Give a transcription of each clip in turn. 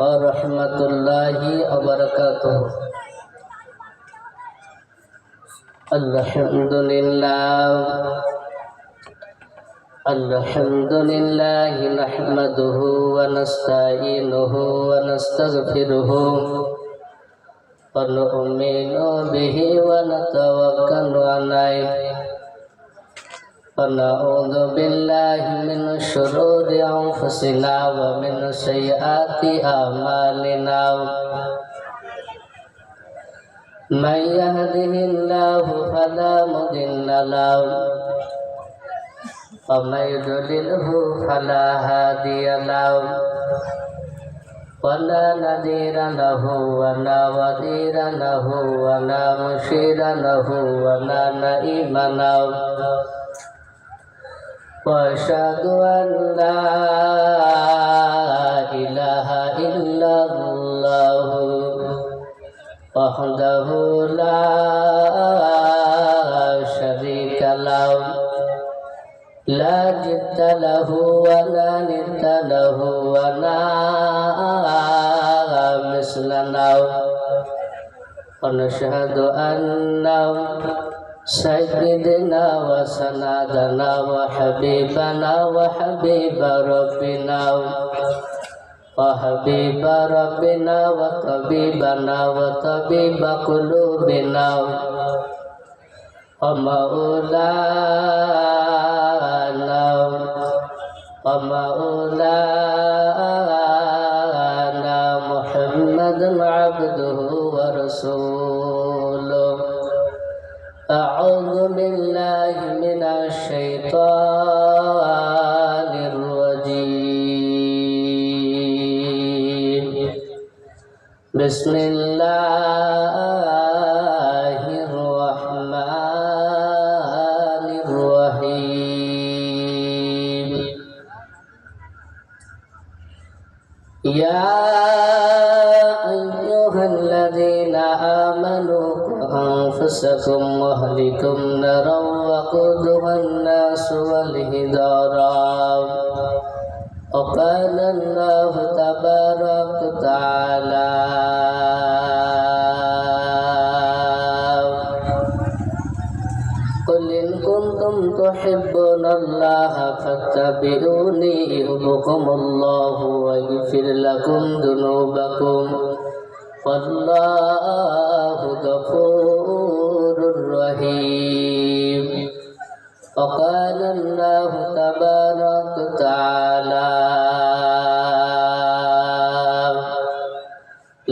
ورحمة الله وبركاته. الحمد لله نحمده ونستعينه ونستغفره ونؤمن به ونتوكل عليه ونعوذ بالله من شرور أنفسنا ومن سيئات أعمالنا. من يهده الله فلا مضل له ومن يضلله فلا هادي له ولا نذير له ولا وزير له ولا مشير له ولا نعيم له. وأشهد أن لا إله إلا الله وحده لا شريك له لا جد له ولا ند له ولا مثل له. ونشهد أن سيدنا وسندنا وحبيبنا وحبيب ربنا وحبيب ربنا وطبيبنا وطبيب قلوبنا ومولانا محمد عبده ورسوله. أعوذ بالله من الشيطان الرجيم. بسم الله الرحمن الرحيم. يا أيها الذين آمنوا أنفسكم وأهلكم نارا وقودها الناس والحجارة وقال الله تبارك وتعالى قل إن كنتم تحبون الله فاتبعوني يحببكم الله ويغفر لكم ذنوبكم والله غفور رحيم. وقال الله تبارك وتعالى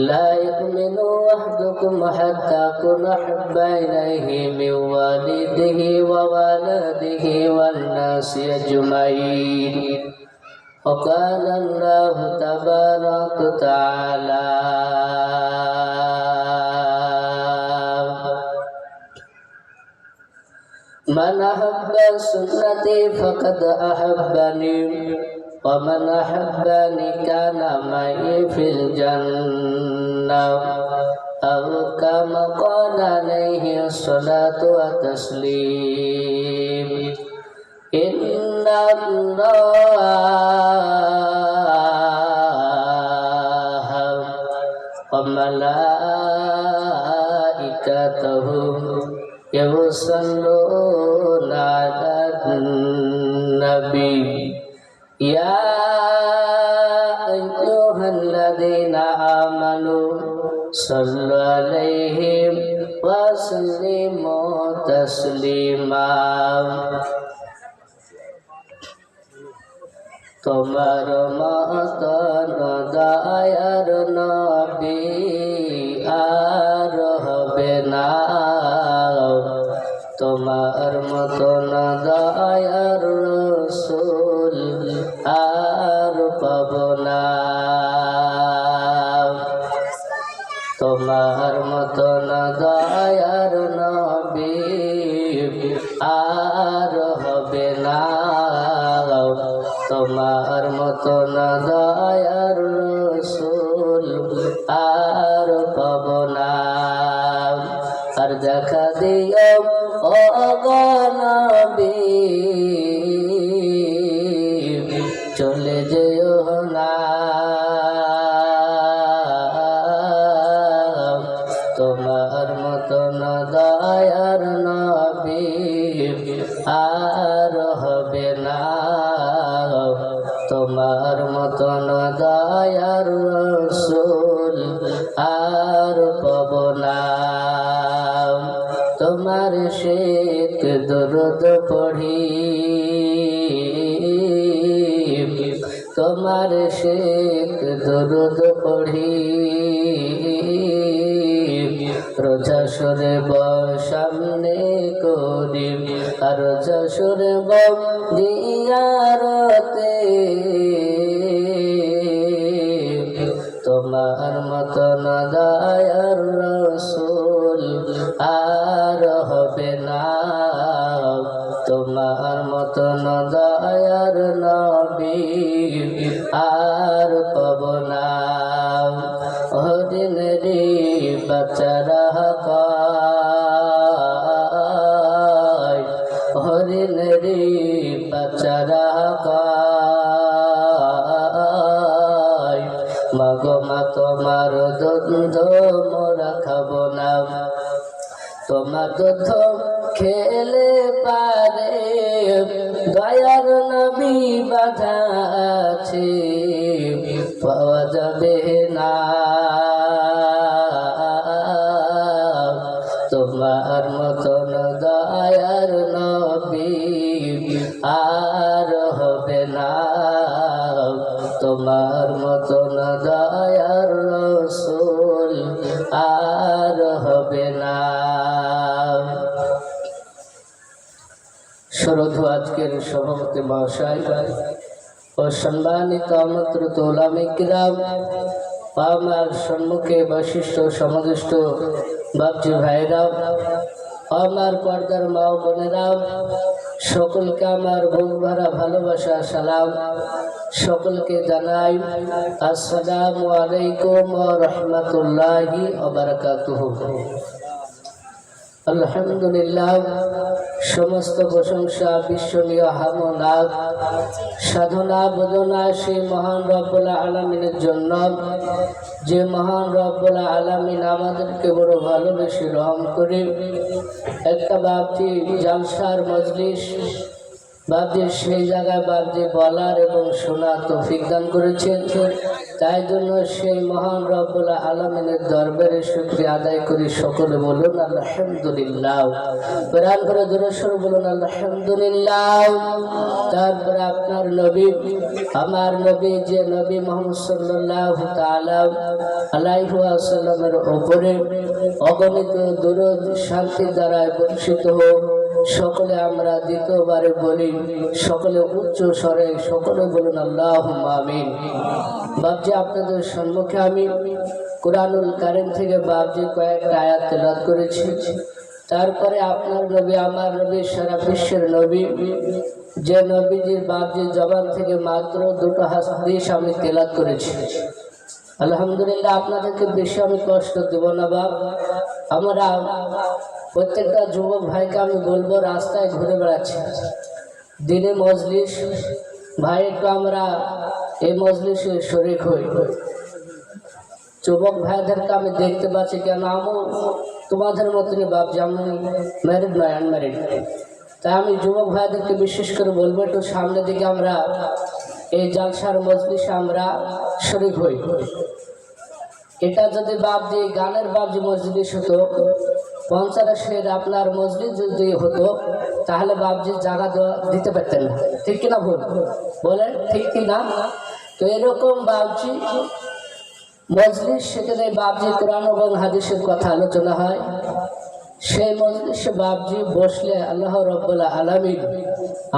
لا يؤمن أحدكم حتى أكون أحب إليه من والده وولده والناس أجمعين. وقال الله تبارك وتعالى من أحب سنتي فقد أحبني ومن أحبني كان معي في الجنة أو كما قال عليه الصلاة والتسليم. إن الله وملائكته يصلون على النبي يا أيها الذين آمنوا صلوا عليه وسلموا تسليما. তোমার মতন দয়ার নবী আর হবে না, তোমার মতন দয়ার রাসূল আর পাব না। তোমার মতন দয়ার নবী আর হবে না, তোমার মতন দয়ার রাসূল আর পাব না। আর দেখা দিও ও গো নবী, চলে যেও না। দয়ার রসুল আর পাব না। তোমার শেখ দরুদ পড়ি, তোমার শেখ দরুদ পড়ি, রোজা সরে সামনে করি, আর রোজা সরে দিয়ারতে তোমার মতন দয়ার রসুল আর হবে না। তোমার মতন দয়ার নবী আর পাব না। ওদিন রে বাচ্চারা কয়, হরিণ রে বাচ্চারা কয়, মাগো মা তোমার দুধ মোরা খাব না। তোমার দুধ খেলে পারে দয়ার নবী বাধা আছে, পাওয়া যাবে না। তোমার মতন দয়ার নবী আর হবে না। তোমার মতন দয়ার রসুল আর হবে না। শ্রদ্ধেয় আজকের সভাপতি মহাশয় ও সম্মানিত আমন্ত্রিত ওলামা কিরাম, আমার সম্মুখে বৈশিষ্ট্য সমাদিষ্ট বাপজি ভাইরা, আমার পর্দার মা ও বোনেরা, সকলকে আমার বুক ভরা ভালোবাসা সালাম। সকলকে জানাই আসসালামু আলাইকুম ওয়া রাহমাতুল্লাহি ওয়া বারাকাতুহু। আলহামদুলিল্লাহ, সমস্ত প্রশংসা বিশ্বনীয় হামদ সাধনা বোধনা সেই মহান রব্বুল আলামিনের জন্য, যে মহান রব্বুল আলামিন আমাদেরকে বড় ভালোবেসে রহম করে একটা বাপজি জালসার মজলিস বাপজি সেই জায়গায় বাপজি বলার এবং শোনার তৌফিক দান করেছেন। তাই জন্য সেই মহান রব্বুল আলামিনের দরবারে শুকরিয়া আদায় করি। সকলে বলুন আলহামদুলিল্লাহ। প্রাণ করে জোরেশ্বর বলুন আলহামদুলিল্লাহ। তারপরে আপনার নবী, আমার নবী, যে নবী মুহাম্মদ সাল্লাল্লাহু তাআলা আলাইহি ওয়াসাল্লামের উপরে অগণিত দরুদ শান্তি দ্বারা বর্ষিত হোক। সকলে আমরা দ্বিতীয়বারে বলি, সকলে উচ্চ স্বরে সকলে বলুন আল্লাহুম্মা আমিন। বাপজি আপনাদের সম্মুখে আমি কুরআনুল কারীম থেকে বাপজি কয়েকটা আয়াত তেলাওয়াত করেছি। তারপরে আপনার নবী, আমার নবী, সারা বিশ্বের নবী, যে নবীজির বাপজির জবান থেকে মাত্র দুটো হাদিস আমি তেলাওয়াত করেছি। আলহামদুলিল্লাহ, আপনাদেরকে বেশি আমি কষ্ট দেব না বাপ। আমরা প্রত্যেকটা যুবক ভাইকে আমি বলবো, রাস্তায় ঘুরে বেড়াচ্ছি, দিনে মজলিস, ভাই একটু আমরা এই মজলিসে শরীক হই। যুবক ভাইদেরকে আমি দেখতে পাচ্ছি, কেন আমি তোমাদের মতনই বাপ, যেমন ম্যারিড নয়, আনম্যারিড। তাই আমি যুবক ভাইদেরকে বিশেষ করে বলবো, একটু সামনের দিকে আমরা এই জালসার মজলিসে আমরা শরীক হই। এটা যদি বাপজি গানের বাপজি মজলিস হতো, পঞ্চাশের আপনার মজলিস যদি হতো, তাহলে বাপজি জায়গা দিতে পারতেন না। ঠিক কিনা ভুল বলেন? ঠিক কিনা? তো এরকম বাপজি মজলিস, সেখানে বাপজি কোরআন এবং হাদিসের কথা আলোচনা হয়। সেই মজলিসে বাপজি বসলে আল্লাহ রাব্বুল আলামিন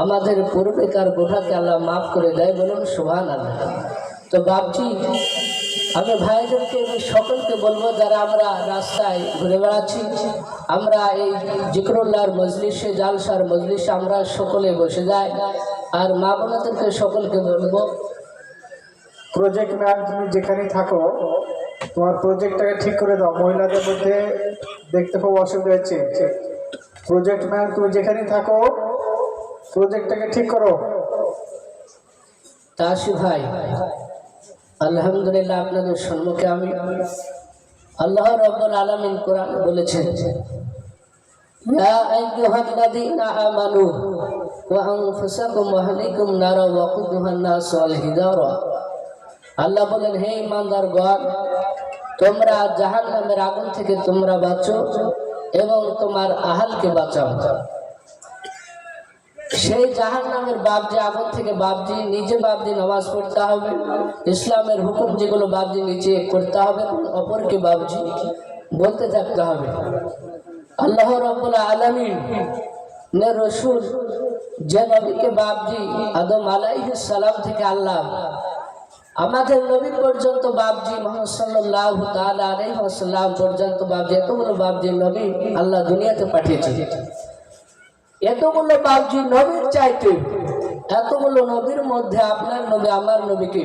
আমাদের পূর্বেকার গুনাহকে আল্লাহ মাফ করে দেয়। বলুন সুবহানাল্লাহ। তো বাপজি আমি ভাইদেরকে, সকলকে বলবো, যারা আমরা রাস্তায় ঘুরে বেড়াচ্ছি, আমরা এই জিকরুল্লাহর মজলিসে, জালসার মজলিসে আমরা সকলে বসে যাই। আর মা বোনদেরকে সকলকে বলবো, প্রজেক্ট ম্যাম তুমি যেখানেই থাকো তোমার প্রজেক্টটাকে ঠিক করে দাও। মহিলাদের মধ্যে দেখতে খুব অসুবিধা হচ্ছে। প্রজেক্ট ম্যাম তুমি যেখানেই থাকো প্রজেক্টটাকে ঠিক করো। তাসি ভাই, আলহামদুলিল্লাহ, আপনাদের সম্মুখে আমি, আল্লাহ রাব্বুল আলামিন কোরআন বলেছেন, ইয়া আইয়ুহাল্লাযীনা আমানু ওয়া আনফুসাকুম ওয়া আহলিকুম নারা ওয়াকুদুহান নাস ওয়াল হিজারা আল্লাহ বলেন, হে ইমানদারগণ, তোমরা জাহান্নামের আগুন থেকে তোমরা বাঁচো এবং তোমার আহালকে বাঁচাও। সেই জাহান্নামের বাবজি, আগুন থেকে বাবজি, নিজে বাবজি নামাজ পড়তে হবে, ইসলামের হুকুম যেগুলো বাবজি নিচে করতে হবে, অপরকে বাবজি বলতে থাকতে হবে। আল্লাহ রাব্বুল আলামিন নে রসুল যে নবীকে বাবজি আদম আলাইহিস সালাম থেকে আল্লাহ আমাদের নবী পর্যন্ত বাবজি মুহাম্মদ সাল্লাল্লাহু তাআলা আলাইহি ওয়াসাল্লাম পর্যন্ত বাবজি, এতগুলো বাবজি নবী আল্লাহ দুনিয়াতে পাঠিয়েছে। এতগুলো বাবজি নবীর চাইতে, এতগুলো নবীর মধ্যে আপনার নবী আমার নবীকে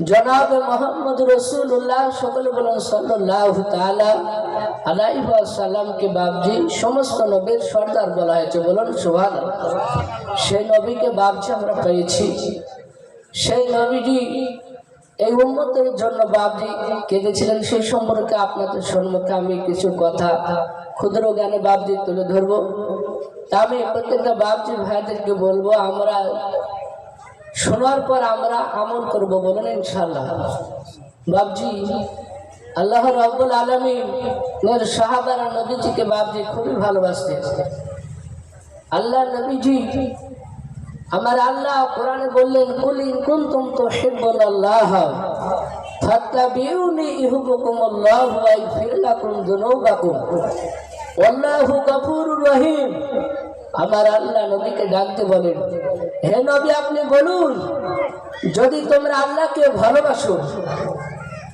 জনাবে মুহাম্মদ রাসূলুল্লাহ সকলে বলেন সাল্লাল্লাহু তাআলা আলাইহি ওয়াসাল্লামকে বাবজি সমস্ত নবীর সর্দার বলা হয়েছে, বলুন সুবহানাল্লাহ। সেই নবীকে বাবজি আমরা পেয়েছি। সেই নবীজি এই উম্মতের জন্য বাবজি কেঁদেছিলেন, সেই সম্পর্কে আপনাদের সম্মুখে আমি কিছু কথা ক্ষুদ্র জ্ঞানে বাবজি তুলে ধরবো। তা আমি প্রত্যেকটা বাবজি ভাইদেরকে বলবো, আমরা শোনার পর আমরা আমল করব, বলুন ইনশাআল্লাহ। বাবজি আল্লাহ রাব্বুল আলামিন এর সাহাবারা নবীজিকে বাবজি খুবই ভালোবাসতেন। আল্লাহ নবীজি আমার আল্লাহ কোরআনে বললেন, কুল ইন কুনতুম তুহিব্বুনাল্লাহ ফাত্তাবিউনি ইউহিব্বুকুমুল্লাহু ওয়া ইয়াগফির লাকুম যুনুবাকুম ওয়াল্লাহু গফুরুর রহিম। আমার আল্লাহ নবীকে ডাকতে বলেন, হে নবী আপনি বলুন, যদি তোমরা আল্লাহকে ভালোবাসো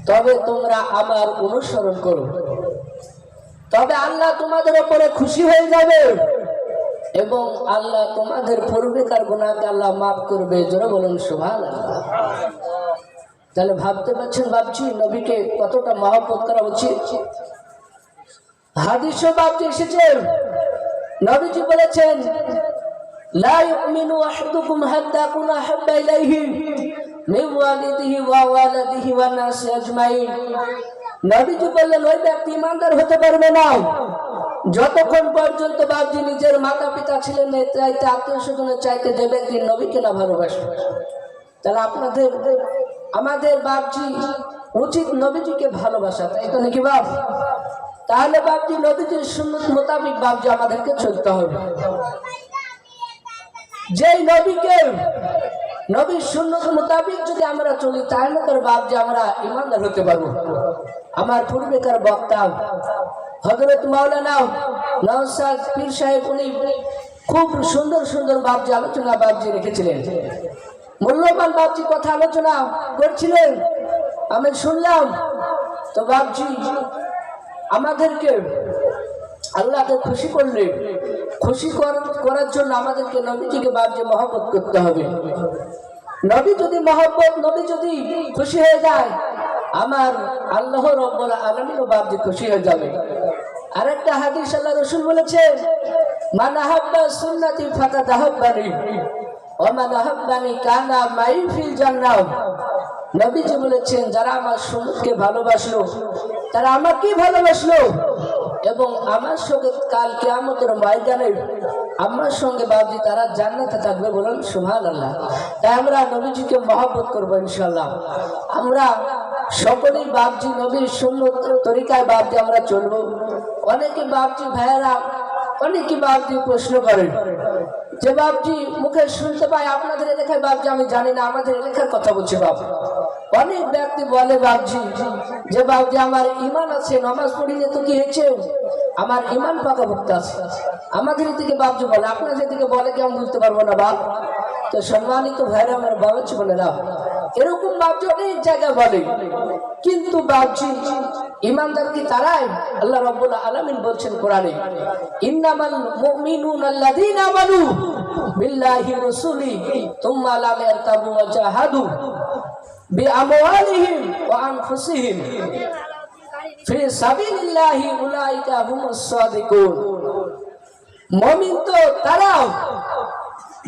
তবে তোমরা আমার অনুসরণ করো, তবে আল্লাহ তোমাদের উপরে খুশি হয়ে যাবে এবং আল্লাহ তোমাদের পূর্বেকার গুনাহকে আল্লাহ মাফ করবে। জোরে বলুন সুবহানাল্লাহ। তাহলে ভাবতে পারছেন বাবজি নবীকে কতটা মহব্বত করা উচিত। হাদিসে বাবজি এসেছে, নবীজি বলেছেন, লা ইউমিনু আহাদুকুম হাত্তা কুনা হাব্বা ইলাইহি মিন ওয়ালিদিহি ওয়া ওয়ালাদিহি ওয়ান নাসি আজমাইন। নবীজি বললেন, ওই ব্যক্তি ইমানদার হতে পারবে না যতক্ষণ পর্যন্ত বাবজি নিজের মাতা পিতা ছিলেন চাইতে, আত্মীয় স্বজনের চাইতে যে ব্যক্তি নবীকে না ভালোবাসে। তাহলে আমাদের বাবজি উচিত নবীজিকে ভালোবাসা, তাই তো নাকি বাপ? তাহলে বাবজি নবীজির সুন্নত মোতাবিক বাবজি আমাদেরকে চলতে হবে। যেই নবীকে নবীর সুন্নত মোতাবিক যদি আমরা চলি তাহলে তোর বাবজি আমরা ইমানদার হতে পারবো। আমার পূর্বেকার বক্তা হযরত মাওলানা নওশাদ পীর সাহেব উনি খুব সুন্দর সুন্দর বাবজি আলোচনা বাবজি রেখেছিলেন, মূল্যবান বাবজি কথা আলোচনা করছিলেন, আমি শুনলাম। তো বাবজি আমাদেরকে আল্লাহকে খুশি করলে, খুশি করার জন্য আমাদেরকে নবীজিকে বাবজি মহব্বত করতে হবে। নবী যদি মহব্বত, নবী যদি খুশি হয়ে যায়, আমার আল্লাহ রাব্বুল আলামিনও বাবজি খুশি হয়ে যাবে। আরেকটা হাদিস আল্লাহ রাসূল বলেছেন, মান আহাব্বা সুন্নতি ফাকাদ আহাব্বানি ওয়া মান আহাব্বানি কানা মাই ফিল জান্নাহ। নবীজি বলেছেন, যারা আমার সুন্নতকে ভালোবাসলো তারা আমাকেই ভালোবাসলো এবং আমার সঙ্গে কাল কিয়ামতের ময়দানে আমার সঙ্গে বাবজি তারা জান্নাতে থাকবে, বলুন সুবহানাল্লাহ। তাই আমরা নবীজিকে মহব্বত করবো ইনশাআল্লাহ। আমরা সকলেই বাবজি নবীর সুন্নত তরিকায় বাবজি আমরা চলবো। অনেকে বাবজি ভাইয়েরা অনেকে বাবজি প্রশ্ন করেন যে বাবজি মুখে শুনতে পাই আপনাদের এলাকায় বাবজি আমি জানি না, আমাদের এলাকার কথা বলছি বাপ। অনেক ব্যক্তি বলে বাবজি যে বাবজি আমার ইমান আছে, নামাজ পড়িয়ে তো কি হয়েছে, আমার ইমান পাকাপোক্ত আছে। আমাদের এদিকে বাবজি বলে, আপনাদের দিকে বলে কি আমি বুঝতে পারবো না বাপ। তো সম্মানিত ভাইরা আমার বাবাজি বলে না, এরকম বাবজি অনেক জায়গায় বলে, কিন্তু বাবজি ইমানদার কি তারাই? আল্লাহ রাব্বুল আলামিন বলছেন কোরআনে, ইন্নামাল মুমিনুনা আল্লাযীনা আমানু বিল্লাহি ওয়া রাসূলিহি তুম্মা লাম ইয়ারতাবু ওয়া জাহাদু বিআমওয়ালিহিম ওয়া আনফুসিহিম ফি সাবিলিল্লাহি উলাইকা হুমুস সাদিকুন। মুমিন তো তারা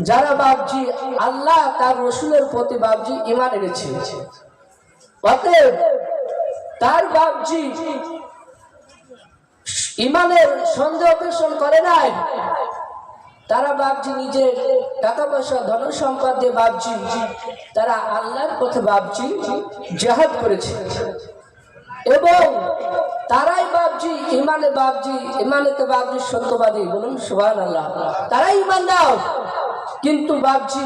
যারা বাবজি আল্লাহ তার রাসূলের প্রতি বাবজি ঈমান এনেছে, অতএব তার বাবজি ঈমানের সন্দেহ পোষণ করে নাই, তারা বাপজি নিজের টাকা পয়সা ধন সম্পদ দিয়ে বাপজি তারা আল্লাহর পথে বাপজি জিহাদ করেছে এবং তারাই বাপজি ইমানেতে বাপজি সত্যবাদী, বলুন সুবহানাল্লাহ। তারাই ইমান দাও, কিন্তু বাপজি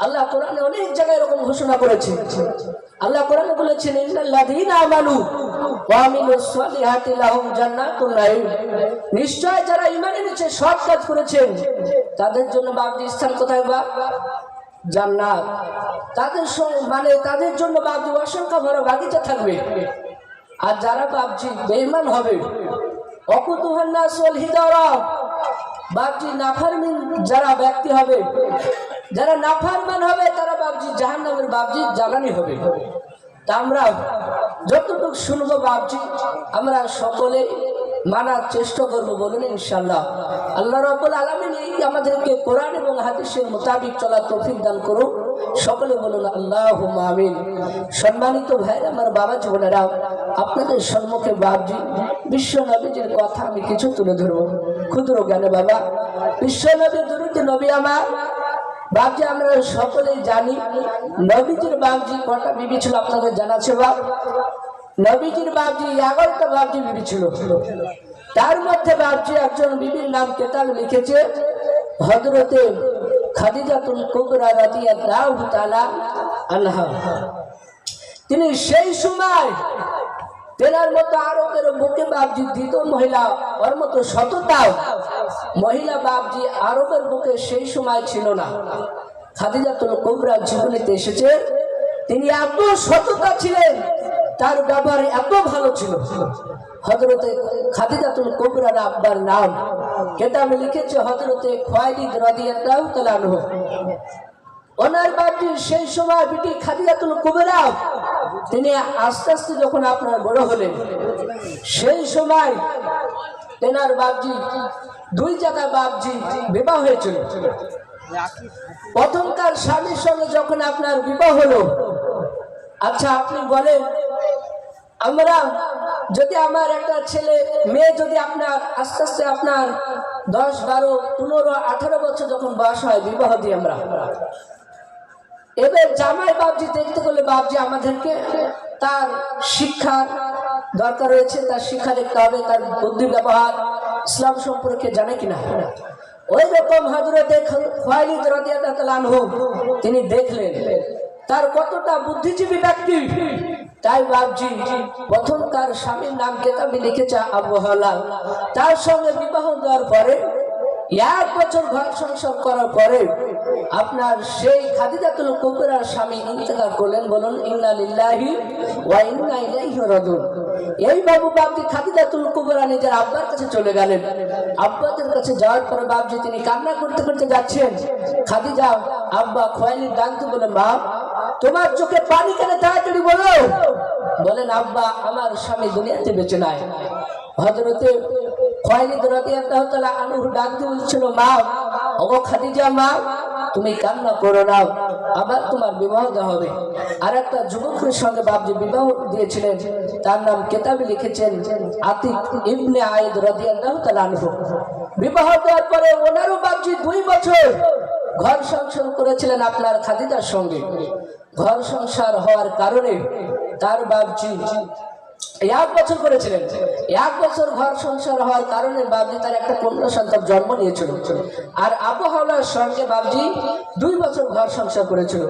আল্লাহ কোরআনে অনেক জায়গায় এরকম ঘোষণা করেছে। আল্লাহ কোরআনে বলেছেন ইন্নাল্লাযীনা আমানু ওয়া আমিলুস সালিহাতি লাহুম জান্নাতুন নাঈম, নিশ্চয় যারা ঈমান এনেছে সৎ কাজ করেছেন তাদের জন্য বাপজি স্থান কোথায়? জান্নাত। তাদের তাদের জন্য বাপজি অসংখ্য বড় বাগিচা থাকবে। আর যারা বাপজি বেঈমান হবে অকুতুহান নাস ওয়াল হিদারা, বাপজি নাফরমান যারা ব্যক্তি হবে, যারা নাফরমান হবে তারা বাপজি জাহান্নামের বাপজি জ্বালানি হবে। তা আমরা যতটুকু শুনবো বাপজি আমরা সকলে মানার চেষ্টা করবো, বলুন ইনশাআল্লাহ। আল্লাহ রাব্বুল আলামিন আমাদেরকে কোরআন এবং হাদিসের মোতাবেক চলার তৌফিক দান করুন, সকলে বলুন আল্লাহুম্মা আমিন। সম্মানিত ভাইরা, আমার বাবা জীবনেরা, আপনাদের সম্মুখে বাপজি বিশ্ব নবীজির কথা আমি কিছু তুলে ধরবো ক্ষুদ্র জ্ঞানে। বাবা, বিশ্ব নবী দুরূদ নবী আমার বাপজি আমরা সকলেই জানি নবীজির বাপজি কটা বিবি ছিল আপনাদের জানা আছে? বাপ নবীজির বাপজি 11টা বাপজি বিবি ছিল। তার মধ্যে বাপজি একজন বিবির নাম কেতাব লিখেছে হযরতে খাদিজাতুল কুবরা রাদিয়াল্লাহু তাআলা আনহা। তিনি সেই সময় তেনার মতো আরবের বুকে বাপজি দ্বিতীয় মহিলা, ওর মতো সততা মহিলা বাপজি আরবের বুকে সেই সময় ছিল না। খাদিজাতুল কুবরা জীবনীতে এসেছে তিনি এত সততা ছিলেন, তার ব্যবহার এত ভালো ছিল। হযরতে খাদিজাতুল কুবরার আব্বার নাম কেতাবে লিখেছে হযরতে খুয়াইলিদ রাদিয়াল্লাহু তাআলা আনহু। ওনার বাপজি সেই সময় বিটি খাদিজাতুল কুবরা তিনি আস্তে আস্তে যখন আপনার বড় হলেন সেই সময় তেনার বাপজি 2 জায়গায় বাপজি বিবাহ হয়েছিল। প্রথমকার স্বামীর সঙ্গে যখন আপনার বিবাহ হলো, আচ্ছা আপনি বলেন আমরা যদি আমার একটা ছেলে মেয়ে যদি আপনার আস্তে আস্তে আপনার 10, 12, 15, 18 বছর যখন বয়স হয় বিবাহ দিই আমরা, এবার জামাই বাপজি দেখতে গেলে বাপজি আমাদেরকে তার শিক্ষার দরকার রয়েছে, তার শিক্ষা দেখতে হবে, তার বুদ্ধি ব্যবহার ইসলাম সম্পর্কে জানে কিনা। ওই রকম হযরতে খুয়াইলিদ রাদিয়াল্লাহু তাআলা আনহু তিনি দেখলেন তার কতটা বুদ্ধিজীবী ব্যক্তি। তাই বাপজি প্রথমকার স্বামীর নাম কেতাবে লিখেছে আবু হালাল। তার সঙ্গে বিবাহ দেওয়ার পরে 1 বছর ঘর সংসার করার পরে আপনার সেই খাদিজাতুল কুবরার স্বামী ইন্তেকাল করলেন। বলুন ইন্না লিল্লাহি ওয়া ইন্না ইলাইহি রাজিউন। এই বাবু বাপজি খাদিজাতুল কুবরা নিজের আব্বার কাছে চলে গেলেন। আব্বাদের কাছে যাওয়ার পরে বাপজি তিনি কান্না করতে করতে যাচ্ছেন। খাদিজা আব্বা খুয়াইলিদ ডাকতে বলে মা তোমার চোখে পানি কেন, তাড়াতাড়ি বলো। বলেন আব্বা আমার স্বামী দুনিয়াতে বেঁচে নাই। হযরতে খুয়াইলিদ রাদিয়াল্লাহু তাআলা আনহু ডাক দিয়ে বলছিল মা, ওগো খাদিজা মা তুমি কান্না করো না, আবার তোমার বিবাহ দেওয়া হবে। আর একটা যুবকের সঙ্গে বাপজি বিবাহ দিয়েছিলেন, তার নাম কেতাবে লিখেছেন আতিক ইবনে আইদ রাদিয়াল্লাহু তাআলা আনহু। বিবাহ দেওয়ার পরে ওনারও বাপজি 2 বছর ঘর সংসার করেছিলেন আপনার খাদিজার সঙ্গে। ঘর সংসার হওয়ার কারণে তার বাপজি 1 বছর করেছিলেন। 1 বছর ঘর সংসার হওয়ার কারণে বাপজি তার একটা কন্যা সন্তান জন্ম নিয়েছিল। আর আবু হাওলার সঙ্গে বাপজি 2 বছর ঘর সংসার করেছিল।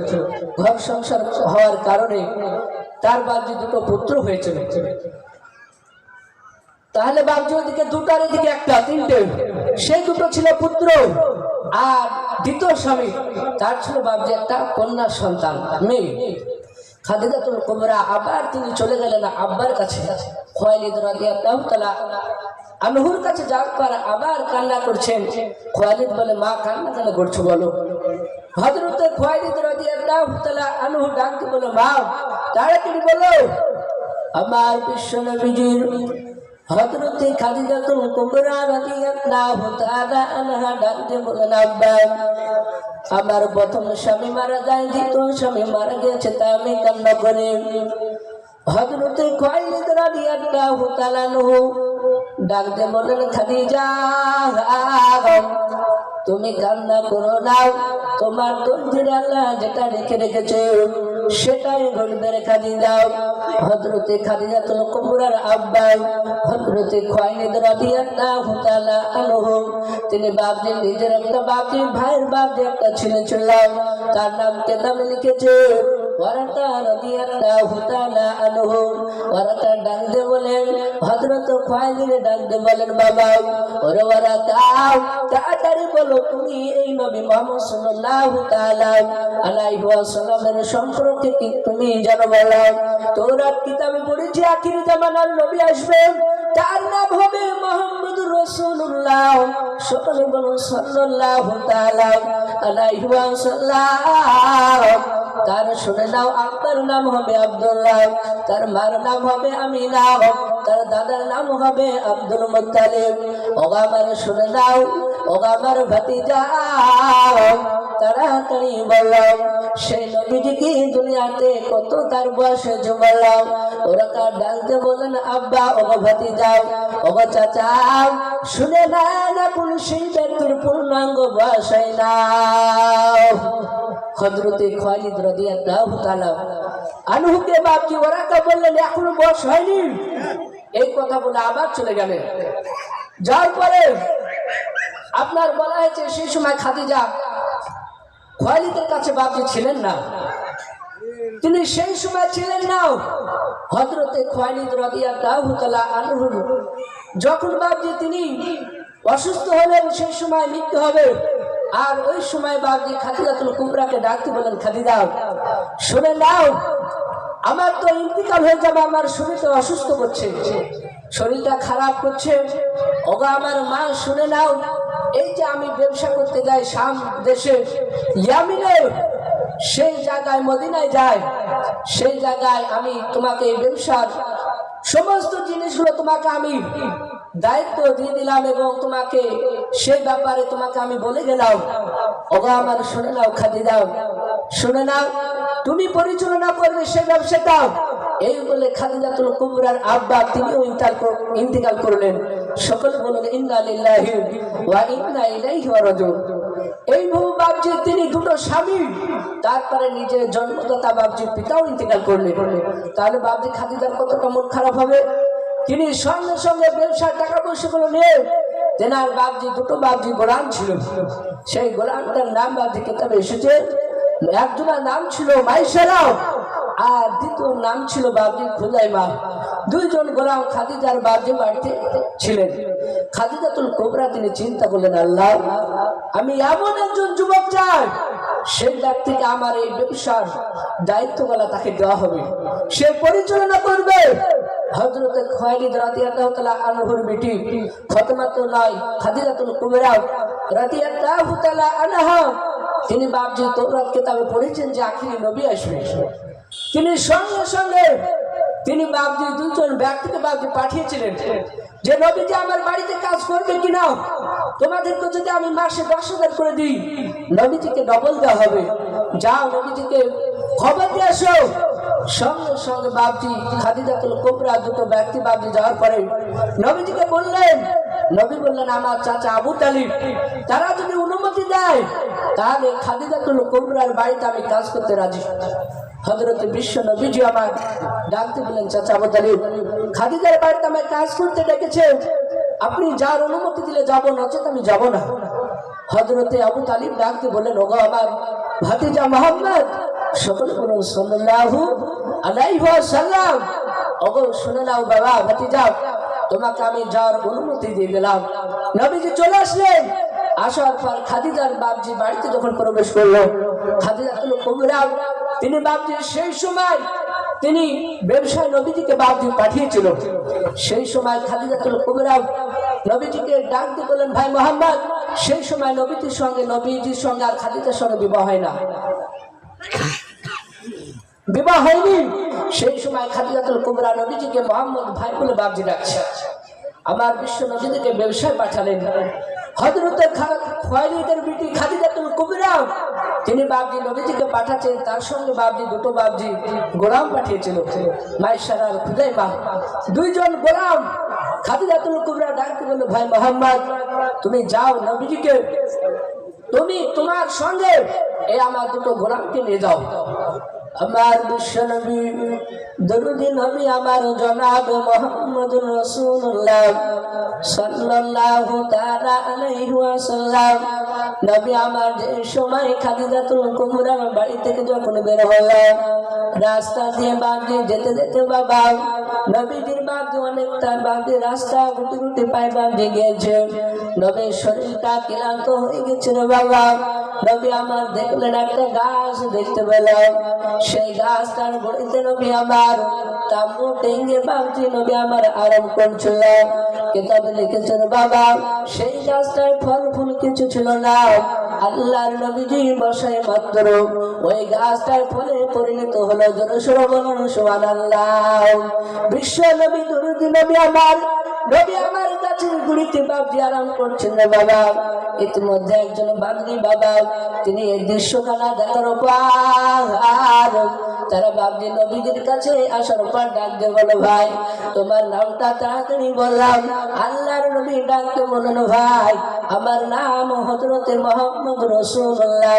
ঘর সংসার হওয়ার কারণে তার বাপজি 2টো পুত্র হয়েছিল। তাহলে বাপজি ওদিকে 2টার এদিকে 1টা, 3টে, সেই 2টো ছিল পুত্র। আর দ্বিতীয় স্বামী তার ছিল বাপজি একটা কন্যা সন্তান মেয়ে। খাদিজাতুল কুবরা আবার তিনি চলে গেলেন আব্বার কাছে, খুয়াইলিদ রাদিয়াল্লাহু তাআলা আনহুর কাছে যাওয়ার পর আবার কান্না করছেন। খুয়াইলিদ বলে মা কান্না কেন করছো বলো। হযরতে খুয়াইলিদ রাদিয়াল্লাহু তাআলা আনহু ডাকতে বলে মা তাড়াতাড়ি বলো। আমার বিশ্ব নবীজির হযরতে খাদিজাতুল কুবরা রাদিয়াল্লাহু তাআলা আনহা ডাকতে বলেন আব্বা আমার প্রথম স্বামী মারা যায়, দ্বিতীয় স্বামী মারা গেছে, তাই আমি কান্না করি। হযরতে খুয়াইলিদ রাদিয়াল্লাহু তাআলা আনহু ডাকতে বলেন খাদিজা তুমি কান্না করো না, তোমার তকদিরে আল্লাহ যেটা রেখে রেখেছে সেটাই ঘটবে রে খাদিজা। হযরতে খাদিজাতুল কুবরার আব্বা হযরতে খুয়াইলিদ রাদিয়াল্লাহু তাআলা আনহু, তিনি বাপজি নিজের একটা বাপজি ভাইয়ের বাপ যে একটা ছেলে ছিল তার নাম কেতাবে লিখেছে ওয়ারাকা রাদিয়াল্লাহু তাআলা আনহু। ওয়ারাকা ডাক দিয়ে বলেন, হযরত খুয়াইলিদ ডাক দিয়ে বলেন, বাবা ওরে ওয়ারাকা তাড়াতাড়ি বলো তুমি এই নবী মুহাম্মদ সাল্লাল্লাহু তাআলা আলাইহি ওয়াসাল্লামের সম্পর্কে কি তুমি জানো বলো? তৌরাত কিতাবে পড়েছি আখির জামানার নবী আসবেন, তার নাম হবে মুহাম্মদুর রাসূলুল্লাহ। সকলে বলুন সাল্লাল্লাহু তাআলা আলাইহি ওয়াসাল্লাম। তার শুনে নাও আপনার নাম হবে আব্দুল্লাহ, তার মার নাম হবে আমিনা, তার দাদার নাম হবে আব্দুল মুত্তালিব। ওগো আমার শুনে নাও, ওগো আমার ভাতিজা, তাড়াতাড়ি বলো সেই নবীজি কি দুনিয়াতে কত তার বয়সে জমালাম? ওরা কার ডাকতে বলেন, আব্বা ওগো ভাতিজা, ওগো চাচা, শুনে না কোন সেই ব্যক্তির পূর্ণাঙ্গ বয়স হয় না। হযরতে খালিদ রাদিয়াল্লাহু তাআলা আনহুকে বাপজি ওরাকা বললেন, এখনো বয়স হয়নি। এই কথা বলে আবার চলে গেলেন। যার পরে আপনার বলা হয়েছে সেই সময় খাদিজা খালিদের কাছে বাপজি ছিলেন না, তিনি সেই সময় ছিলেন না। হযরতে খালিদ রাদিয়াল্লাহু তাআলা আনহু যখন বাপজি তিনি অসুস্থ হলেন, সেই সময় মৃত্যু হবে। আর ওই সময় বাপজি খাদিজাতুল কুবরাকে ডাকতে বলেন, খাদিজা শুনে নাও, আমার তো ইন্তিকাল হয়ে যাবে, আমার শরীরটা অসুস্থ করছে, শরীরটা খারাপ করছে। ওগো আমার মা শুনে নাও, এই যে আমি ব্যবসা করতে যাই শাম দেশে ইয়ামিনে, সেই জায়গায় মদিনায় যাই, সেই জায়গায় আমি তোমাকে এই ব্যবসার সমস্ত জিনিসগুলো তোমাকে আমি দায়িত্ব দিয়ে দিলাম এবং তোমাকে সেই ব্যাপারে তোমাকে আমি বলে গেলাম। ওগো আমার শুনে নাও খাদিজা, শুনে নাও, তুমি পরিচালনা করবে সেই ব্যবসাটা। এই বলে খাদিজাতুল কুবরার আব্বা তিনিও ইন্তিকাল করলেন। সকলে বললেন ইন্না লিল্লাহি ওয়া ইন্না ইলাইহি রাজিউন। এইভাবে বাপজি তিনি দুটো স্বামী, তারপরে নিজের জন্মদাতা বাপজির পিতাও ইন্তিকাল করলেন। তাহলে বাপজি খাদিজার কতটা মন খারাপ হবে। তিনি সঙ্গে সঙ্গে ব্যবসার টাকা পয়সাগুলো নিয়ে, তেনার বাপজি দুটো বাপজি গোলাম ছিল, সেই গোলামটার নাম বাপজি কিতাবে এসেছে। একজনের নাম ছিল মাইসারা আর দ্বিতীয় নাম ছিল বাপজি খুজাইমা। দুইজন গোলাম খাদিজার বাপজি বাড়িতে ছিলেন। খাদিজাতুল কুবরা তিনি চিন্তা করলেন, আল্লাহ আমি এমন একজন যুবক চাই, সেই ব্যক্তিকে আমার এই ব্যবসার দায়িত্বগুলো তাকে দেওয়া হবে, সে পরিচালনা করবে। হযরতে খালিদ রাদিয়াল্লাহু তাআলা আনহুর বেটি ফাতেমা তো নয়, খাদিজাতুল কুবরা রাদিয়াল্লাহু তাআলা আনহা, তিনি বাপজি তৌরাত কিতাবে পড়েছেন যে আখিরি নবী আসবে। তিনি সঙ্গে সঙ্গে তিনি বাপজি দুজন ব্যক্তিকে বাপজি পাঠিয়েছিলেন যে নবীজি আমার বাড়িতে কাজ করবে কিনা, তোমাদেরকে যদি আমি মাসে 10,000 করে দিই, নবীজিকে ডবল দেওয়া হবে, যাও নবীজিকে খবর দিয়ে আসো। সঙ্গে সঙ্গে বাপজি খাদিজাতুল কুবরা দুটো ব্যক্তি বাপজি যাওয়ার পরে নবীজিকে বললেন, নবী বললেন আমার চাচা আবু তালিব তারা যদি অনুমতি দেয় তাহলে খাদিজাতুল কুবরার বাড়িতে আমি কাজ করতে রাজি। হযরতে বিশ্ব নবীজি আমার ডাকতে বলেন, চাচা আবু তালিব খাদিজার বাড়িতে আমায় কাজ করতে ডেকেছে, আপনি যার অনুমতি দিলে যাবো, নচেত আমি যাব না। হযরতে আবু তালিব ডাকতে বলেন, ওগো আমার ভাতিজা মুহাম্মদ, সকলে বলুন সাল্লাল্লাহু আলাইহি ওয়াসাল্লাম। ওগো শুনে নাও বাবা ভাতিজা, তোমাকে আমি যাওয়ার অনুমতি দিয়ে দিলাম। নবীজি চলে আসলেন। আসার পর খাদিজার বাপজি বাড়িতে যখন প্রবেশ করলো, খাদিজাতুল কুবরা তিনি বাপজি সেই সময় তিনি ব্যবসায় নবীজিকে বাপজি পাঠিয়েছিল। সেই সময় খাদিজাতুল কুবরা নবীজিকে ডাক দিয়ে বললেন, ভাই মুহাম্মদ, সেই সময় নবীজির সঙ্গে আর খাদিজার সঙ্গে বিবাহ হয় না, বিবাহ হয়নি। সেই সময় খাদিজাতুল কুবরা নবীজিকে মুহাম্মদ ভাই বলে বাপজি ডাকছে। আমার বিশ্ব নবীজিকে ব্যবসায় পাঠালেন। হযরতে খালিদের বিটি খাদিজাতুল কুবরা তিনি বাবজি নবীজিকে পাঠাচ্ছেন, তার সঙ্গে বাবজি দুটো বাবজি গোলাম পাঠিয়েছিল, মাইশারা আর খুদাইমা, দুইজন গোলাম। খাদিজাতুল কুবরা ডাকতে বলল, ভাই মোহাম্মদ তুমি যাও, নবীজিকে তুমি তোমার সঙ্গে এই আমার দুটো গোলামকে নিয়ে যাও। আমার বিশ্ব নবী দরুদি নবী আমার জনাব মুহাম্মদুর রাসূলুল্লাহ সাল্লাল্লাহু তাআলা আলাইহি ওয়াসাল্লাম নবী আমার যে সময় খাদিজাতুল কুবরার বাড়ি থেকে যখন বের হলেন, রাস্তা দিয়ে বাঁধে যেতে যেতে বাবা নবীজির বাঁধে অনেকটা বাঁধে রাস্তা গুটি গুটি পায়ে বাঁধে গিয়েছে, নবীর শরীরটা ক্লান্ত হয়ে গেছে রে বাবা। নবী আমার দেখলেন একটা গাছ দেখতে পেলাম, সেই গাছটার গোড়াতে নবী আমার তাম্বু টেঙ্গে বাঁধতে নবী আমার আরাম করছিল। কিতাবে লিখেছেন বাবা সেই গাছটায় ফল ফুল কিছু ছিল না, আল্লাহর নবীজি বসায় মাত্র ওই গাছটায় ফলে পরিণত হলো। জনসর বলুন সুবহানাল্লাহ। বিশ্ব নবী দরুদি নবী আমার কাছে গুড়িতে বাবজি আরাম করছেন না বাবা। ইতিমধ্যে একজন বাগনি বাবা তিনি এই দৃশ্যখানা দেখার পর তারা বাবজি নবীজির কাছে আসার পর ডাকতে বলো, ভাই তোমার নামটা তাড়াতাড়ি বললাম। আল্লাহর নবী ডাকতে বললেন, ভাই আমার নাম হযরতে মুহাম্মদ রাসূলুল্লাহ,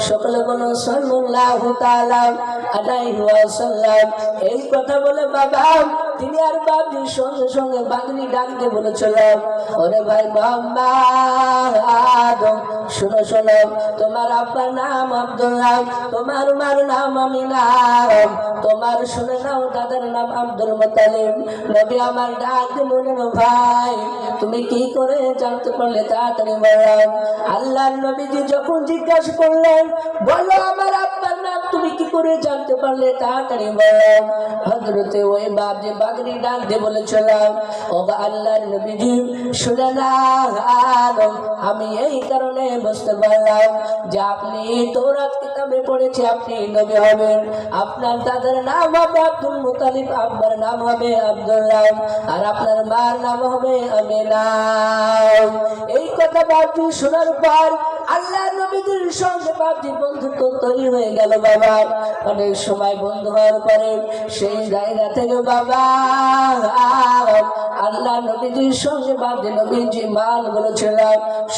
সকলে বলুন সাল্লাল্লাহু তাআলা আলাইহি ওয়াসাল্লাম। এই কথা বলে বাবা তিনি আর বাবজির সঙ্গে সঙ্গে বাগনি ডাকতে বলেছিল, ওরে ভাই মোহাম্মদ শোনো শোনো, তোমার আব্বার নাম আব্দুল্লাহ, তোমার মার নাম আমিনা, তোমার শুনে নাও দাদার নাম আব্দুল মুত্তালিব। নবী আমার ডাকতে বললেন, ভাই তুমি কি করে জানতে পারলে তাড়াতাড়ি বলো। আল্লাহর নবীজি যখন জিজ্ঞাসা করলেন, বলো আমার আব্বার নাম তুমি কি করে জানতে পারলে তাড়াতাড়ি বলো। হযরতে ওই বাবজি বাগনি ডাক দিয়ে বলেছিল, ও আল্লাহর নবীজি শুনে না, আমি এই কারণে বুঝতে পারলাম যে আপনি তৌরাত কিতাবে পড়েছে আপনি নবী হবেন, আপনার দাদার নাম হবে আব্দুল মুত্তালিব, আব্বার নাম হবে আব্দুল্লাহ, আর আপনার মার নাম হবে আমিনা। এই কথা বাবজি শোনার পর আল্লাহর নবীদের সঙ্গে বাবজির বন্ধুত্ব তৈরি হয়ে গেল বাবা। অনেক সময় বন্ধু হওয়ার পরে সেই জায়গা থেকে বাবা আল্লাহ নবীজির সঙ্গে বাবজি নবীজি মালগুলো ছিল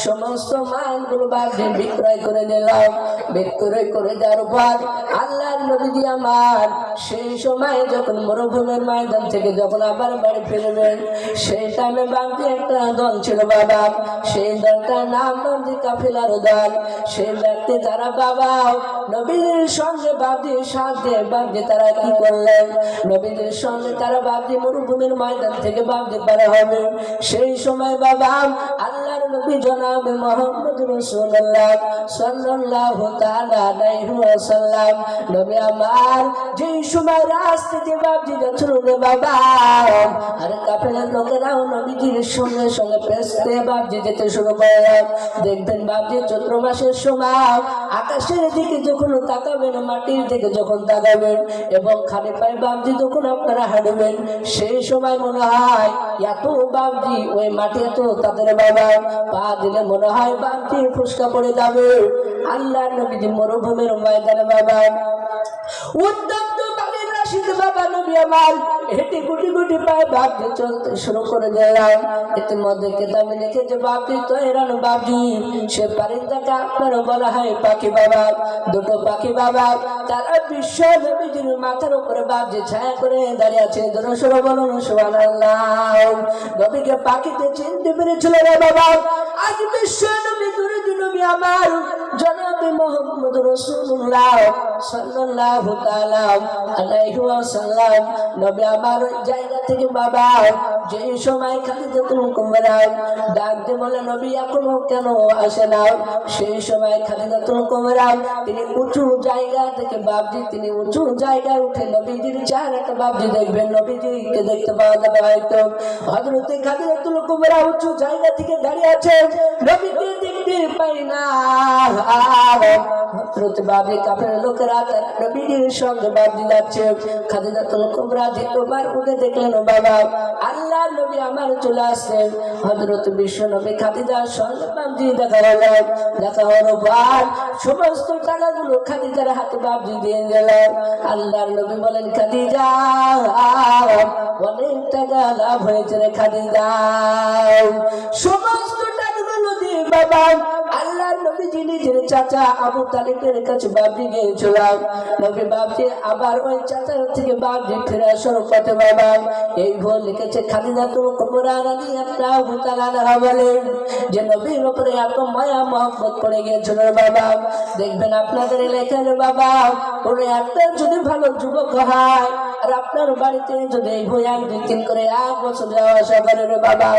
সমস্ত মালগুলো বাবজি বিক্রয় করে দিলাম। বিক্রয় করে দেওয়ার পর আল্লাহর নবীজি আমার সেই সময় যখন মরুভূমির ময়দান থেকে যখন আবার বাড়ি ফিরবেন, সেই টাইমে বাবজি একটা দল ছিল বাবা, সেই দলটার নাম বাবজি কাফিলার দল। সেই ব্যক্তি তারা বাবা নবীজির সঙ্গে বাবজির সাথে বাবজি তারা কি করলেন, নবীজির সঙ্গে তারা বাবজি মরুভূমির ময়দান থেকে বাবজি পার হবে। সেই সময় বাবা আল্লাহর নবী জনাবে মুহাম্মদ রাসূলুল্লাহ সাল্লাল্লাহু তাআলা আলাইহি ওয়াসাল্লাম নবী আমার যেই সময় রাস্তা দিয়ে বাবজি যাচ্ছিল বাবা, আর কাফেলার লোকেরাও নবীজির সঙ্গে সঙ্গে পেছতে বাবজি যেতে শুরু করে। দেখবেন বাবজি চৈত্র মাসের সময় আকাশের দিকে যখন তাকাবেন, মাটির দিকে যখন তাকাবেন এবং খালি পায়ে বাবজি যখন আপনারা হাঁটবেন, সেই সময় মনে হয় এত বাবজি ওই মাটি এত তাদের বাবা পা দিলে মনে হয় বাবজি ফুসকা পড়ে যাবে। আল্লাহ নবীজি মরুভূমির ময়দানে বাবা উদ্যন্ত বাড়ির রাশিদ বাবা নবী আমার হেঁটে গুটি গুটি পায়ে বাবজি চলতে শুরু করে দিলাম। ইতিমধ্যে কেতাবে লিখেছে বাবজি তো এরানো বাবজি সে পারিন্দাকে আপনার বলা হয় পাখি বাবা। দুটো পাখি বাবা তারা বিশ্ব নবীজির মাথার উপরে বাবজি ছায়া করে দাঁড়িয়ে আছে। জনসর বলুন সুবহানাল্লাহ। নবীকে পাখিতে চিনতে পেরেছিল রে বাবা। আজ বিশ্ব নবী দরুদি নবী আমার জনাবে মুহাম্মদ রাসূলুল্লাহ সাল্লাল্লাহু তাআলা আলাইহি ওয়াসাল্লাম নবী আমার জায়গা থেকে বাবা যেই সময় খাদিজাতুল কুবরা ডাকতে বলে নবী এখনো কেন আসে না, সেই সময় খাদিজাতুল কুবরা তিনি উঁচু জায়গা থেকে বাবজি তিনি উঁচু জায়গায় উঠে নবীজির চেহারাটা বাবজি দেখবেন, নবীজিকে দেখতে পাওয়া যাবে হয়তো। হযরতে খাদিজাতুল কুবরা উঁচু জায়গা থেকে দাঁড়িয়ে আছে, নবীকে দেখতে নবীকে পাই না। হযরত বাবরি কাফের লোকেরা তারা নবীর সঙ্গে বাবজি যাচ্ছে। খাদিজাতুল কুবরা দ্বিতীয়বার উঠে দেখলেন বাবা আল্লাহর নবী আমার চলে আসছেন। হযরত বিশ্ব নবী খাদিজার সঙ্গে বাবজি দেখা হলো। দেখা হলো পর সমস্ত টাকাগুলো খাদিজার হাতে বাবজি দিয়ে গেল। আল্লাহর নবী বলেন খাদিজা অনেক টাকা লাভ হয়েছে রে খাদিজা। সমস্ত টাকাগুলো দিয়ে বাবা আল্লাহর নবীজি নিজের চাচা আবু তালিবের কাছে বাবজি গিয়েছিল। নবী বাবজি আবার ওই চাচার থেকে বাবজি ফিরে আসার পথে বাবা এই ভুল লিখেছে খাদিজাতুল কুবরা রাদিয়াল্লাহু তাআলা আনহা বলেন যে নবীর উপরে এত মায়া মহব্বত পড়ে গিয়েছিল বাবা। দেখবেন আপনাদের এলাকার বাবা কোনো একটা যদি ভালো যুবক হয় আর আপনার বাড়িতে যদি এই ভুল এক দুই তিন করে 1 বছর যাওয়া আসা করে রে বাবা,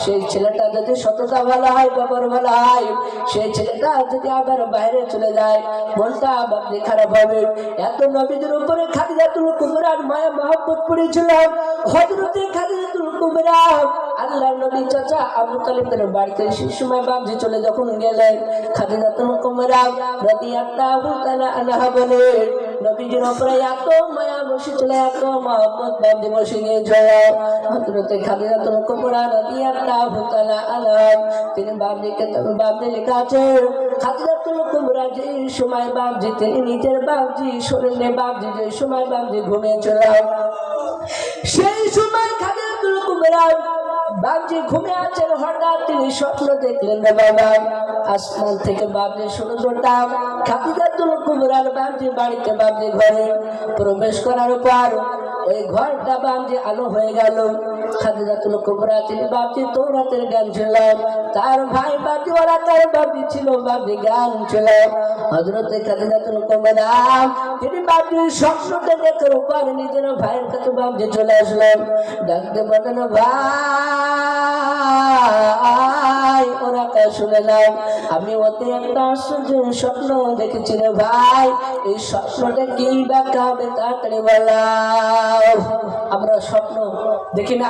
সেই ছেলেটা যদি সততা ভালো হয় ব্যাপার ভালো হয়, সেই ছেলেটা যদি আবার বাইরে চলে যায় মনটা বাপরে খারাপ হবে। এত নবীদের উপরে খাদিজাতুল কুবরার মায়া মহব্বত পড়েছিল। হযরতে খাদিজাতুল কুবরা আল্লাহর নবী চাচা আবু তালিবের বাড়িতে সেই সময় বাবজি চলে যখন গেলেন খাদিজাতুল কুবরা রাদিয়াল্লাহু তাআলা আনহা বলে নবীজির উপরে এত মায়া বসেছিল, এত মহব্বত বাবজি বসে গিয়েছিল। হযরতে খাদিজাতুল কুবরা রাদিয়াল্লাহু তাআলা আনহা তিনি বাবজিকে বাবজি লেখা আছে খাদিজাতুল কুবরা যে সময় বাবজি তিনি নিজের বাবজি শরীরে বাবজি যে সময় বাবজি ঘুমিয়েছিল সেই সময় খাদিজাতুল কুবরা বাবজি ঘুমিয়ে আছেন। হঠাৎ তিনি স্বপ্ন দেখলেন রে বাবা আসমান থেকে বাবজি সূর্যটা খাদিজাতুল কুবরার বাবজি বাড়িতে বাবজি ঘরে প্রবেশ করার পর ওই ঘরটা বাবজি আলো হয়ে গেল। খাদিজাতুল কুবরা তিনি বাবজি তওরাতের জ্ঞান ছিল, তার ভাই বাবজি ওরা তার বাবজি ছিল বাবজি জ্ঞান ছিল। হযরতে খাদিজাতুল কুবরা তিনি বাবজির স্বপ্নটা দেখার পর নিজের ভাইয়ের কাছে বাবজি চলে আসলেন। ডাকতে বলেন ভাই ওরা কা শুনে নাও আমি ওতে একটা আশ্চর্য স্বপ্ন দেখেছি রে ভাই, এই স্বপ্নটা কি ব্যাখ্যা হবে তাড়াতাড়ি বলাও। আমরা স্বপ্ন দেখি না,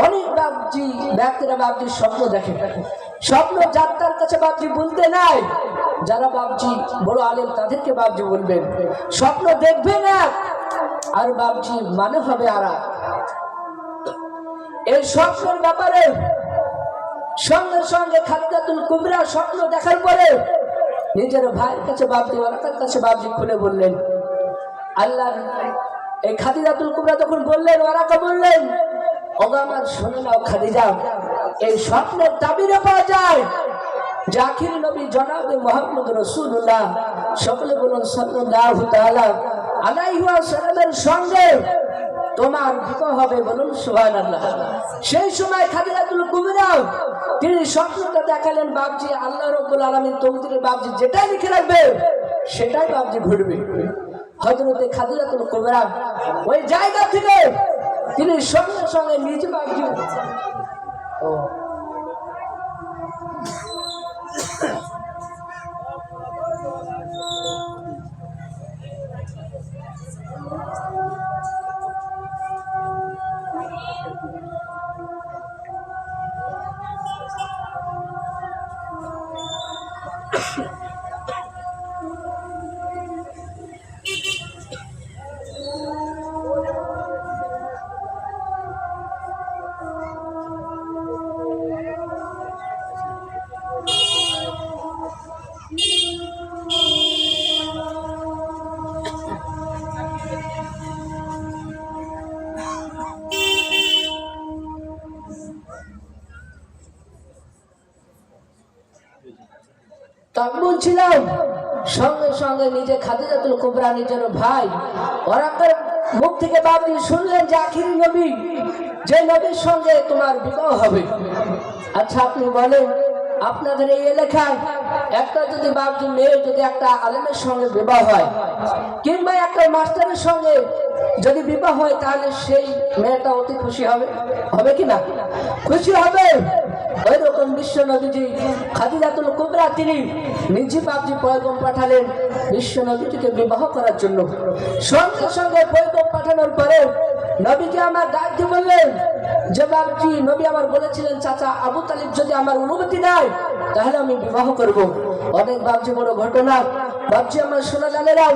অনেক বাবজি ব্যক্তিরা বাবজির স্বপ্ন দেখে, স্বপ্ন যাত্রার কাছে বাবজি বলতে নাই, যারা বাবজি বড় আলেম তাদেরকে বাবজি বলবেন। স্বপ্ন দেখবে না আর বাবজি মানে হবে আর এই স্বপ্নের ব্যাপারে সঙ্গে সঙ্গে খাদিজাতুল কুবরা স্বপ্ন দেখার পরে নিজের ভাইয়ের কাছে বাবজি ওরাকার কাছে বাবজি খুলে বললেন। আল্লাহ এই খাদিজাতুল কুবরা যখন বললেন ওরাকা বললেন ওগো আমার শুনে নাও খাদিজা, এই স্বপ্নের তাবিরে পাওয়া যায় যে আখির নবী জনাবে মুহাম্মদ রাসূলুল্লাহ সকলে বলুন সাল্লাল্লাহু তাআলা আলাইহি ওয়াসাল্লামের সঙ্গে তোমার বিবাহ হবে, বলুন সুবহানাল্লাহ। সেই সময় খাদিজাতুল কুবরা তিনি স্বপ্নটা দেখালেন বাবজি আল্লাহ রাব্বুল আলামিন তকদিরে বাবজি যেটা লিখে রাখবে সেটাই বাবজি ঘটবে। হযরতে খাদিজাতুল কুবরা ওই জায়গা থেকে তিনি সঙ্গে সঙ্গে নিজে বাবজি বলছিলাম সঙ্গে সঙ্গে নিজে খাদিজাতুল কুবরা নিজের ভাই ওরাকার মুখ থেকে বাবজি শুনলেন যে আখিরি নবী যে নবীর সঙ্গে তোমার বিবাহ হবে। আচ্ছা আপনি বলেন আপনাদের এই এলাকায় একটা যদি বাবজি মেয়ে যদি একটা আলেমের সঙ্গে বিবাহ হয় কিংবা একটা মাস্টারের সঙ্গে যদি বিবাহ হয় তাহলে সেই মেয়েটা অতি খুশি হবে, হবে কি না? খুশি হবে। ওই রকম বিশ্ব নবীজি খাদিজাতুল কুবরা তিনি নিজে বাবজি পয়গম পাঠালেন বিশ্ব নবীজিকে বিবাহ করার জন্য। সঙ্গে সঙ্গে পয়গম পাঠানোর পরে নবীজি আমার ডাকতে বললেন যে বাপজি নবী আমার বলেছিলেন চাচা আবু তালিব যদি আমার অনুমতি দেয় তাহলে আমি বিবাহ করব। অনেক বাপজি বড় ঘটনা। বাপজি আমার শোনা জানেরাও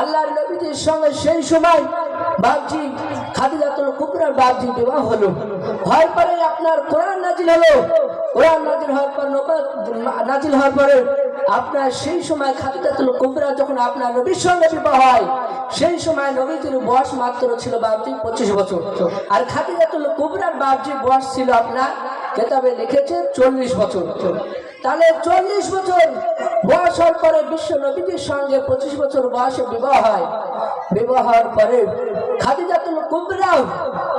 আল্লাহর নবীজির সঙ্গে সেই সময় বাপজি খাদিজাতুল কুবরার বাপজি বিবাহ হলো। হওয়ার পরে আপনার কোরআন নাজিল হলো। কোরআন নাজিল হওয়ার পর নাজিল হওয়ার পরে আপনার সেই সময় খাদিজাতুল কুবরা যখন আপনার নবীর সঙ্গে বিবাহ হয় সেই সময় নবীজির বয়স মাত্র ছিল বাপজি 25 বছর, আর খাদিজাতুল কুবরার বাপজি বয়স ছিল আপনার কেতাবে লিখেছে 40 বছর। তাহলে 40 বছর বয়স হওয়ার পরে বিশ্ব নবীজির সঙ্গে 25 বছর বয়সে বিবাহ হয়। বিবাহ হওয়ার পরে খাদিজাতুল কুবরা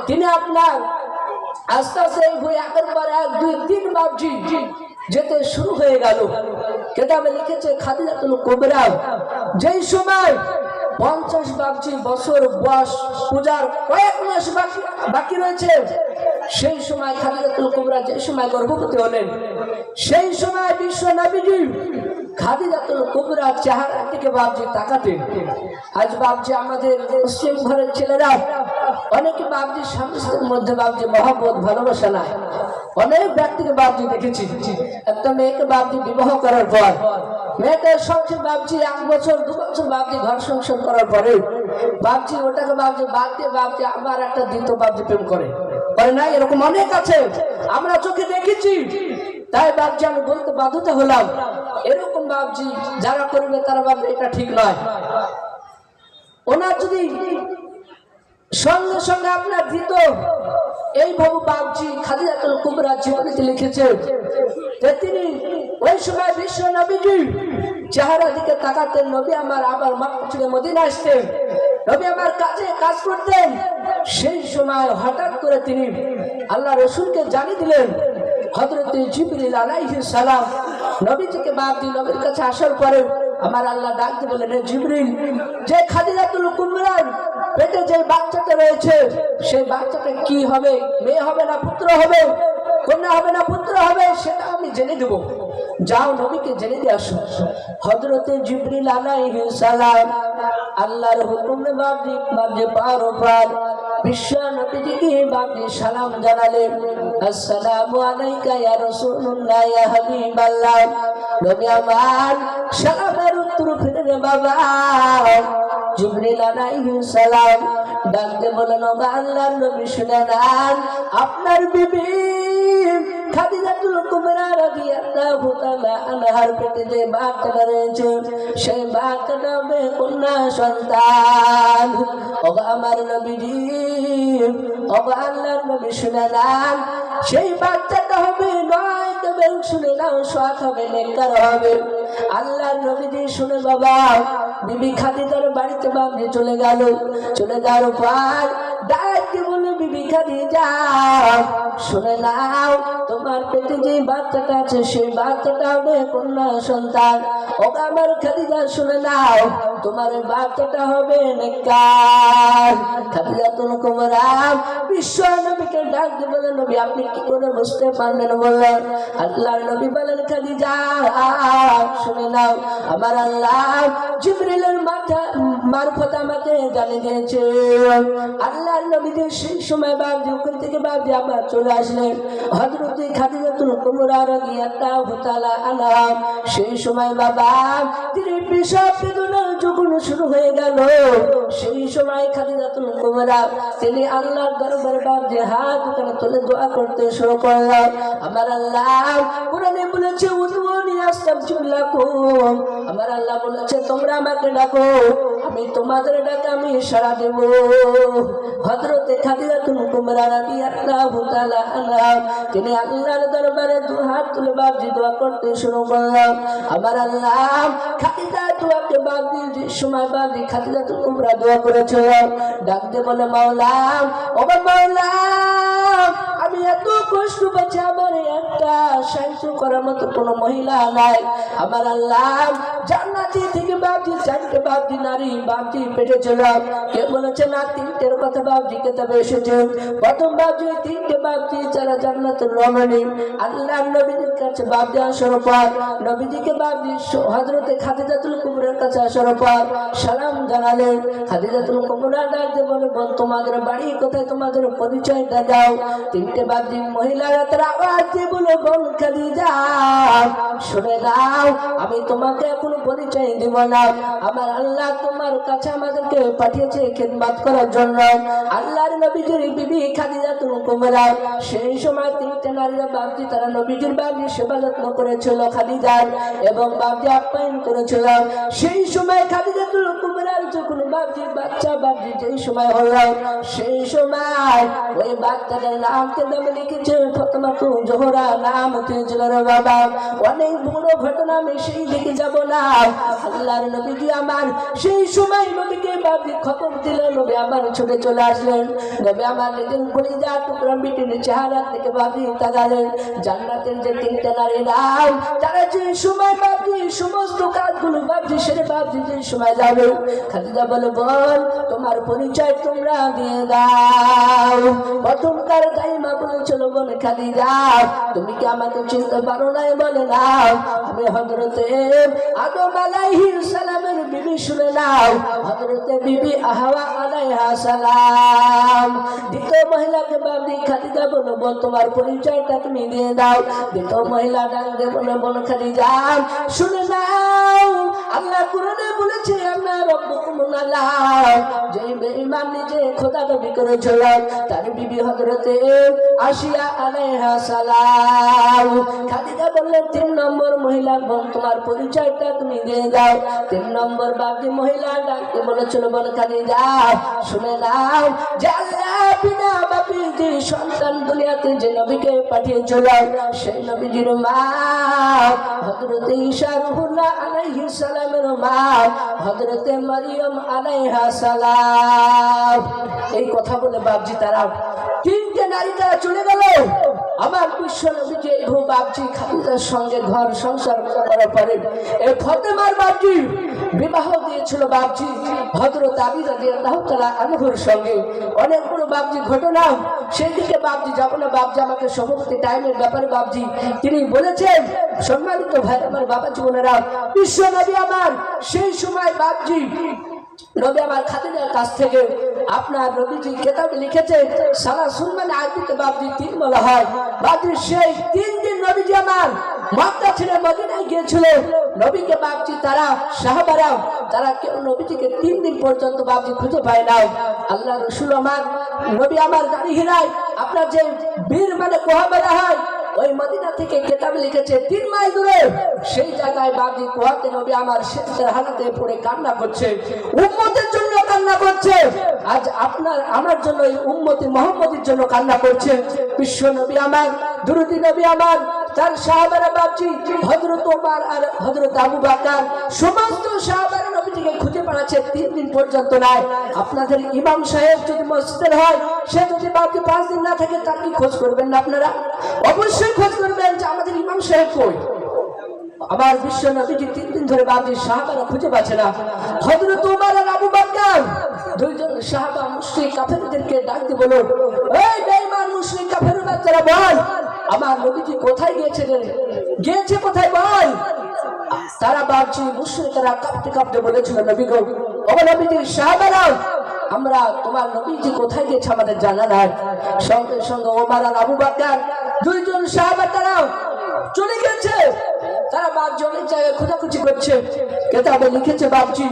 তিনি আপনার আস্তে আস্তে এই বই একের পর এক 2-3 বাপজি যেতে শুরু হয়ে গেল। কেতাবে লিখেছে খাদিজাতুল কুবরা যেই সময় 50 বাপজি বছর বয়স পূজার কয়েক মাস বাকি রয়েছে সেই সময় খাদিজাতুল কুবরা যে সময় গর্ভবতী হলেন সেই সময় বিশ্ব নবীজি খাদিজাতুল কুবরা চেহারা থেকে বাপজি তাকাতেন। আজ বাপজি আমাদের মুসলিম ঘরের ছেলেরা অনেকে বাপজি স্বামী স্ত্রীর মধ্যে বাপজি মহব্বত ভালোবাসা নাই। অনেক ব্যক্তিকে বাপজি দেখেছি একটা মেয়েকে বাপজি বিবাহ করার পর মেয়েটার সংসার বাপজি 1 বছর 2 বছর বাপজি ঘর সংসার করার পরে বাপজি ওটাকে বাপজি বাদ দিয়ে বাপজি আবার একটা দ্বিতীয় বাপজি প্রেম করে না, এরকম অনেক আছে আমরা চোখে দেখেছি। তাই বাপজি আমি বলতে বাধ্যতা হলাম এরকম বাপজি যারা করবে তারা বাপজি এটা ঠিক নয়। ওনার যদি সঙ্গে সঙ্গে আপনার দিত এইভাবে বাপজি খাদিজাতুল কুবরা জীবনীতে লিখেছে যে তিনি ওই সময় বিশ্ব নবীজি চেহারা দিকে তাকাতেন। নবী আমার আবার মক্কা থেকে মদিনা আসতেন, নবী আমার কাজ করতেন। সেই সময় হঠাৎ করে তিনি আল্লাহ রসুলকে জানিয়ে দিলেন। হযরত জিবরিল আলাইহিস সালাম নবীজিকে বাপজি নবীর কাছে আসার পরে আমার আল্লাহ ডাক দিয়ে বলেন, জিবরিল যে খাদিজাতুল কুবরার পেটে যে বাচ্চাটা রয়েছে সেই বাচ্চাটা কি হবে, মেয়ে হবে না পুত্র হবে, কন্যা হবে না পুত্র হবে, সেটা আমি জেনে দেব। যাও নবীকে জেনে দিয়ে আসো। হযরতে জিবরিল আলাইহিস সালাম আল্লাহর হুকুমে বাপজি পার বিশ্ব নবীজিকে বাপজি সালাম জানালেন, আসসালামু আলাইকা ইয়া রাসূলুল্লাহ ইয়া হাবিবাল্লাহ। নবী আমার সালামের উত্তর ফিরে বাবা। জিবরিল আলাইহিস সালাম ডাকতে বলেন, ও আল্লাহর নবী শুনে নেন আপনার বিবি খাদিজাতুল কুবরা রাদিয়াল্লাহু তাআলা আনহার পেটে যে বাচ্চাটা রয়েছে সেই বাচ্চাটা হবে কন্যা সন্তান। ও আমার নবীজি, ও আল্লাহর নবী শুনে নেন সেই বাচ্চাটা হবে নয় তবে শুনে নাও সৎ হবে, নেককার হবে। আল্লাহর নবীজি শুনে বাবা বিবি খাদিজার বাড়িতে বাপজি চলে গেল। চলে যাওয়ার পর ডাকতে বলে, বিবি খাদিজা শুনে নাও তোমার পেটে যে বাচ্চাটা আছে সেই বাচ্চাটা হবে কন্যা সন্তান। ও আমার খাদিজা শুনে নাও তোমার এই বাচ্চাটা হবে নেককার। খাদিজাতুল কুবরা বিশ্ব নবীকে ডাক দিয়ে বলেন, নবী আপনি কি করে বুঝতে পারলেন বললেন? আল্লাহর নবী বলেন, খাদিজা শুনে নাও আমার আল্লাহ জিবরিলের মারফত আমাকে জানিয়ে দিয়েছে। আল্লাহর নবী সেই সময় বাপজি ওখান থেকে বাপজি আবার চলে আসলেন। হযরত খাদিজাতুল কুবরা রাদিয়াল্লাহু তাআলা আনহা সেই সময় বাবা তিনি পেশাব বেদনা যখন শুরু হয়ে গেল সেই সময় খাদিজাতুল কুবরা তিনি আল্লাহর দরবারে বাপজি হাত তুলে দোয়া করতে শুরু করলেন। আমার আল্লাহ কোরআনে বলেছে, উদউনি আস্তাগফির লাকুম। আমার আল্লাহ বলেছে তোমরা আমাকে ডাকো আমি তোমাদের ডাকে আমি সাড়া দেব। হযরত খাদিজাতুল কুবরা রাদিয়াল্লাহু তাআলা আনহা তিনি আল্লাহর দরবারে দুই হাত তুলে বাপজি দোয়া করতে শুরু করলেন। আমার আল্লাহ খাদিজা দোয়াকে বাপজি যে সময় বাপজি খাদিজাতুল কুবরা দোয়া করেছে ডাকতে বলে, মাওলা ও মাওলা আমি এত কষ্ট প্রশ্ন পাচ্ছে, আমার একটা সাহায্য করার মতো কোনো মহিলা নাই। আমার আল্লাহ জান্নাতি থেকে বাপজি চারটে বাপজি নারী বাপজি পেটে ছিল। কে বলেছে না তিনটের কথা বাপজি কেতাবে এসেছে। প্রথম বাপজি তিনটে বাপজি যারা জান্নাতের রমণী আল্লাহ নবীর কাছে বাপজি আসার পর নবীজিকে বাপজি হযরতে খাদিজাতুল কুবরার কাছে আসার পর সালাম জানালেন। খাদিজাতুল কুবরা ডাকতে বলে, বোন তোমাদের বাড়ি কোথায়, তোমাদের পরিচয়টা দাও। তিনটে বাপজি মহিলারা তারা আওয়াজ দিয়ে বলে, বোন খাদিজা শুনে দাও, আমি তোমাকে এখন পরিচয় দিব না। আমার আল্লাহ তোমার কাছে আমাদেরকে পাঠিয়েছে খিদমত করার জন্য। আল্লাহর নবীজির বিবি খাদিজাতুল কুবরা সেই সময় তিনটে নারীরা বাপজি তারা নবীজির বাপজি সেবা যত্ন করেছিল খাদিজার এবং বাপজি আপ্যায়ন করেছিল। সেই সময় খাদিজাতুল কুবরার যখন বাপজি বাচ্চা বাপজি যেই সময় হলো সেই সময় ওই বাচ্চাটার নামকে নামে লিখেছে ফাতেমাতু জোহরা নাম দিয়েছিল রে বাবা। অনেক বড় ঘটনা, আমি সেই দিকে যাব না। আল্লাহর নবীজি আমার সেই সময় নবীকে বাপজি খবর দিল। নবী আমার ছুটে চলে আসলেন। নবী আমার নিজের কলিজা টুকরা মিটির চেহারা থেকে বাপজি তাকালেন। জান্নাতের যে তিনটা নারী নাম তারা যে সময় বাপজি সমস্ত কাজগুলো বাপজি সেরে বাপজি যে সময় যাবে, খাদিজা বলে, বল তোমার পরিচয় তোমরা দিয়ে দাও। প্রথমকার দাইমা বলেছিল, বলে খাদিজা তুমি কি আমাকে চিনতে পারো না? বলে না, আমি হযরতে আদম আলাইহিস সালামের বিবি। শুনে নাও, হযরতে বিবি হাওয়া আলাইহা সালাম। দ্বিতীয় মহিলাকে বাপজি খাদিজা বলে, বল তোমার পরিচয়টা তুমি দিয়ে দাও। দ্বিতীয় মহিলা ডাকতে বলে, বল খাদিজা শুনে নাও, আল্লাহ কুরআনে বলেছে আল্লাহ রাব্বুকুমুল আল্লাহ। যে বেঈমান নিজে খোদা দাবি করেছিল তার বিবি হযরতে আসিয়া আলাইহা সালাম। খাদিজা বললেন, তিন নম্বর মহিলা বোন তোমার পরিচয়টা তুমি দিয়ে দাও। তিন নম্বর বাপজি মহিলা ডাকতে বলেছিল, বল খাদিজা শুনে নাও, যে আল্লাহ বিনা বাপি যে সন্তান দুনিয়াতে যে নবীকে পাঠিয়েছিল সেই নবীজির মা হযরতে ঈসা রুহুল্লাহ আলাইহিস সালামের মা হযরতে মারিয়াম আলাইহা সালাম। এই কথা বলে বাপজি তারা তিনটে নারী তারা চলে গেল। আমার বিশ্ব নবীজি এই বাপজি খাদিজার সঙ্গে ঘর সংসার করার পরে এই ফাতেমার বাপজি বিবাহ দিয়েছিল বাপজি হযরত আলী রাদিয়াল্লাহু তাআলা আনহুর সঙ্গে। অনেকগুলো বাপজি ঘটনা, সেই দিকে বাপজি যাব না। বাপজি আমাকে সভাপতি টাইমের ব্যাপারে বাপজি তিনি বলেছেন, সম্মানিত ভাই আমার বাবা জীবনেরা, বিশ্ব নবী আমার সেই সময় বাপজি নবী আমার খাদিজার কাছ থেকে আপনার নবীজি কিতাবে লিখেছে সালা সুন্নানে আরবিতে বাপজি তিন বলা হয়। বাপজি সেই তিন দিন নবীজি আমার মক্কা ছেড়ে মদিনায় গিয়েছিল। নবীকে বাপজি তারা সাহাবারা তারা কেউ নবীজিকে তিন দিন পর্যন্ত বাপজি খুঁজে পায় না। আল্লাহ রাসূল আমার নবী আমার গাড়ি হিরায় আপনার যে বীর মানে কোহা বলা হয় ওই মদিনা থেকে কিতাবে লিখেছে 3 মাইল দূরে সেই জায়গায় বাপজি কোহাতে নবী আমার শেষের হালাতে পড়ে কান্না করছে, উম্মতের জন্য কান্না করছে। আজ আপনার আমার জন্য এই উম্মতি মুহাম্মদের জন্য কান্না করছে। বিশ্ব নবী আমার দুরুদি নবী আমার তার সাহাবারা বাপজি হযরত ওমর আর হযরত আবু বকর সমস্ত সাহাবারা নবীজিকে খুঁজে পাচ্ছে 3 দিন পর্যন্ত নাই। আপনাদের ইমাম সাহেব যদি মসজিদের হয় সে যদি বাপজি 5 দিন না থাকে তার কি খোঁজ করবেন না আপনারা? অবশ্যই খোঁজ করবেন যে আমাদের ইমাম সাহেব কই। আমার বিশ্ব নবীজি 3 দিন ধরে বাপজি সাহাবারা খুঁজে পাচ্ছে না। হযরত ওমর আর আবু বকর দুইজন সাহাবা মুশরিক কাফেরদেরকে ডাকতে বলল, এই বেঈমান মুশরিক কাফের বাচ্চারা বল আমার নবীজি কোথায় গিয়েছিলেন, গিয়েছে কোথায় বল। তারা বাপজি মুশরিকরা কাঁপতে কাঁপতে বলেছিল, নবী গো ও নবীজির সাহাবারা আমরা তোমার নবীজি কোথায় গিয়েছে আমাদের জানা নাই। সঙ্গে সঙ্গে ওমর আর আবু বকর দুইজন সাহাবা তারা চলে গেছে। তারা বাপজি অনেক জায়গায় খোঁজাখুঁজি করছে। কিতাবে লিখেছে বাপজি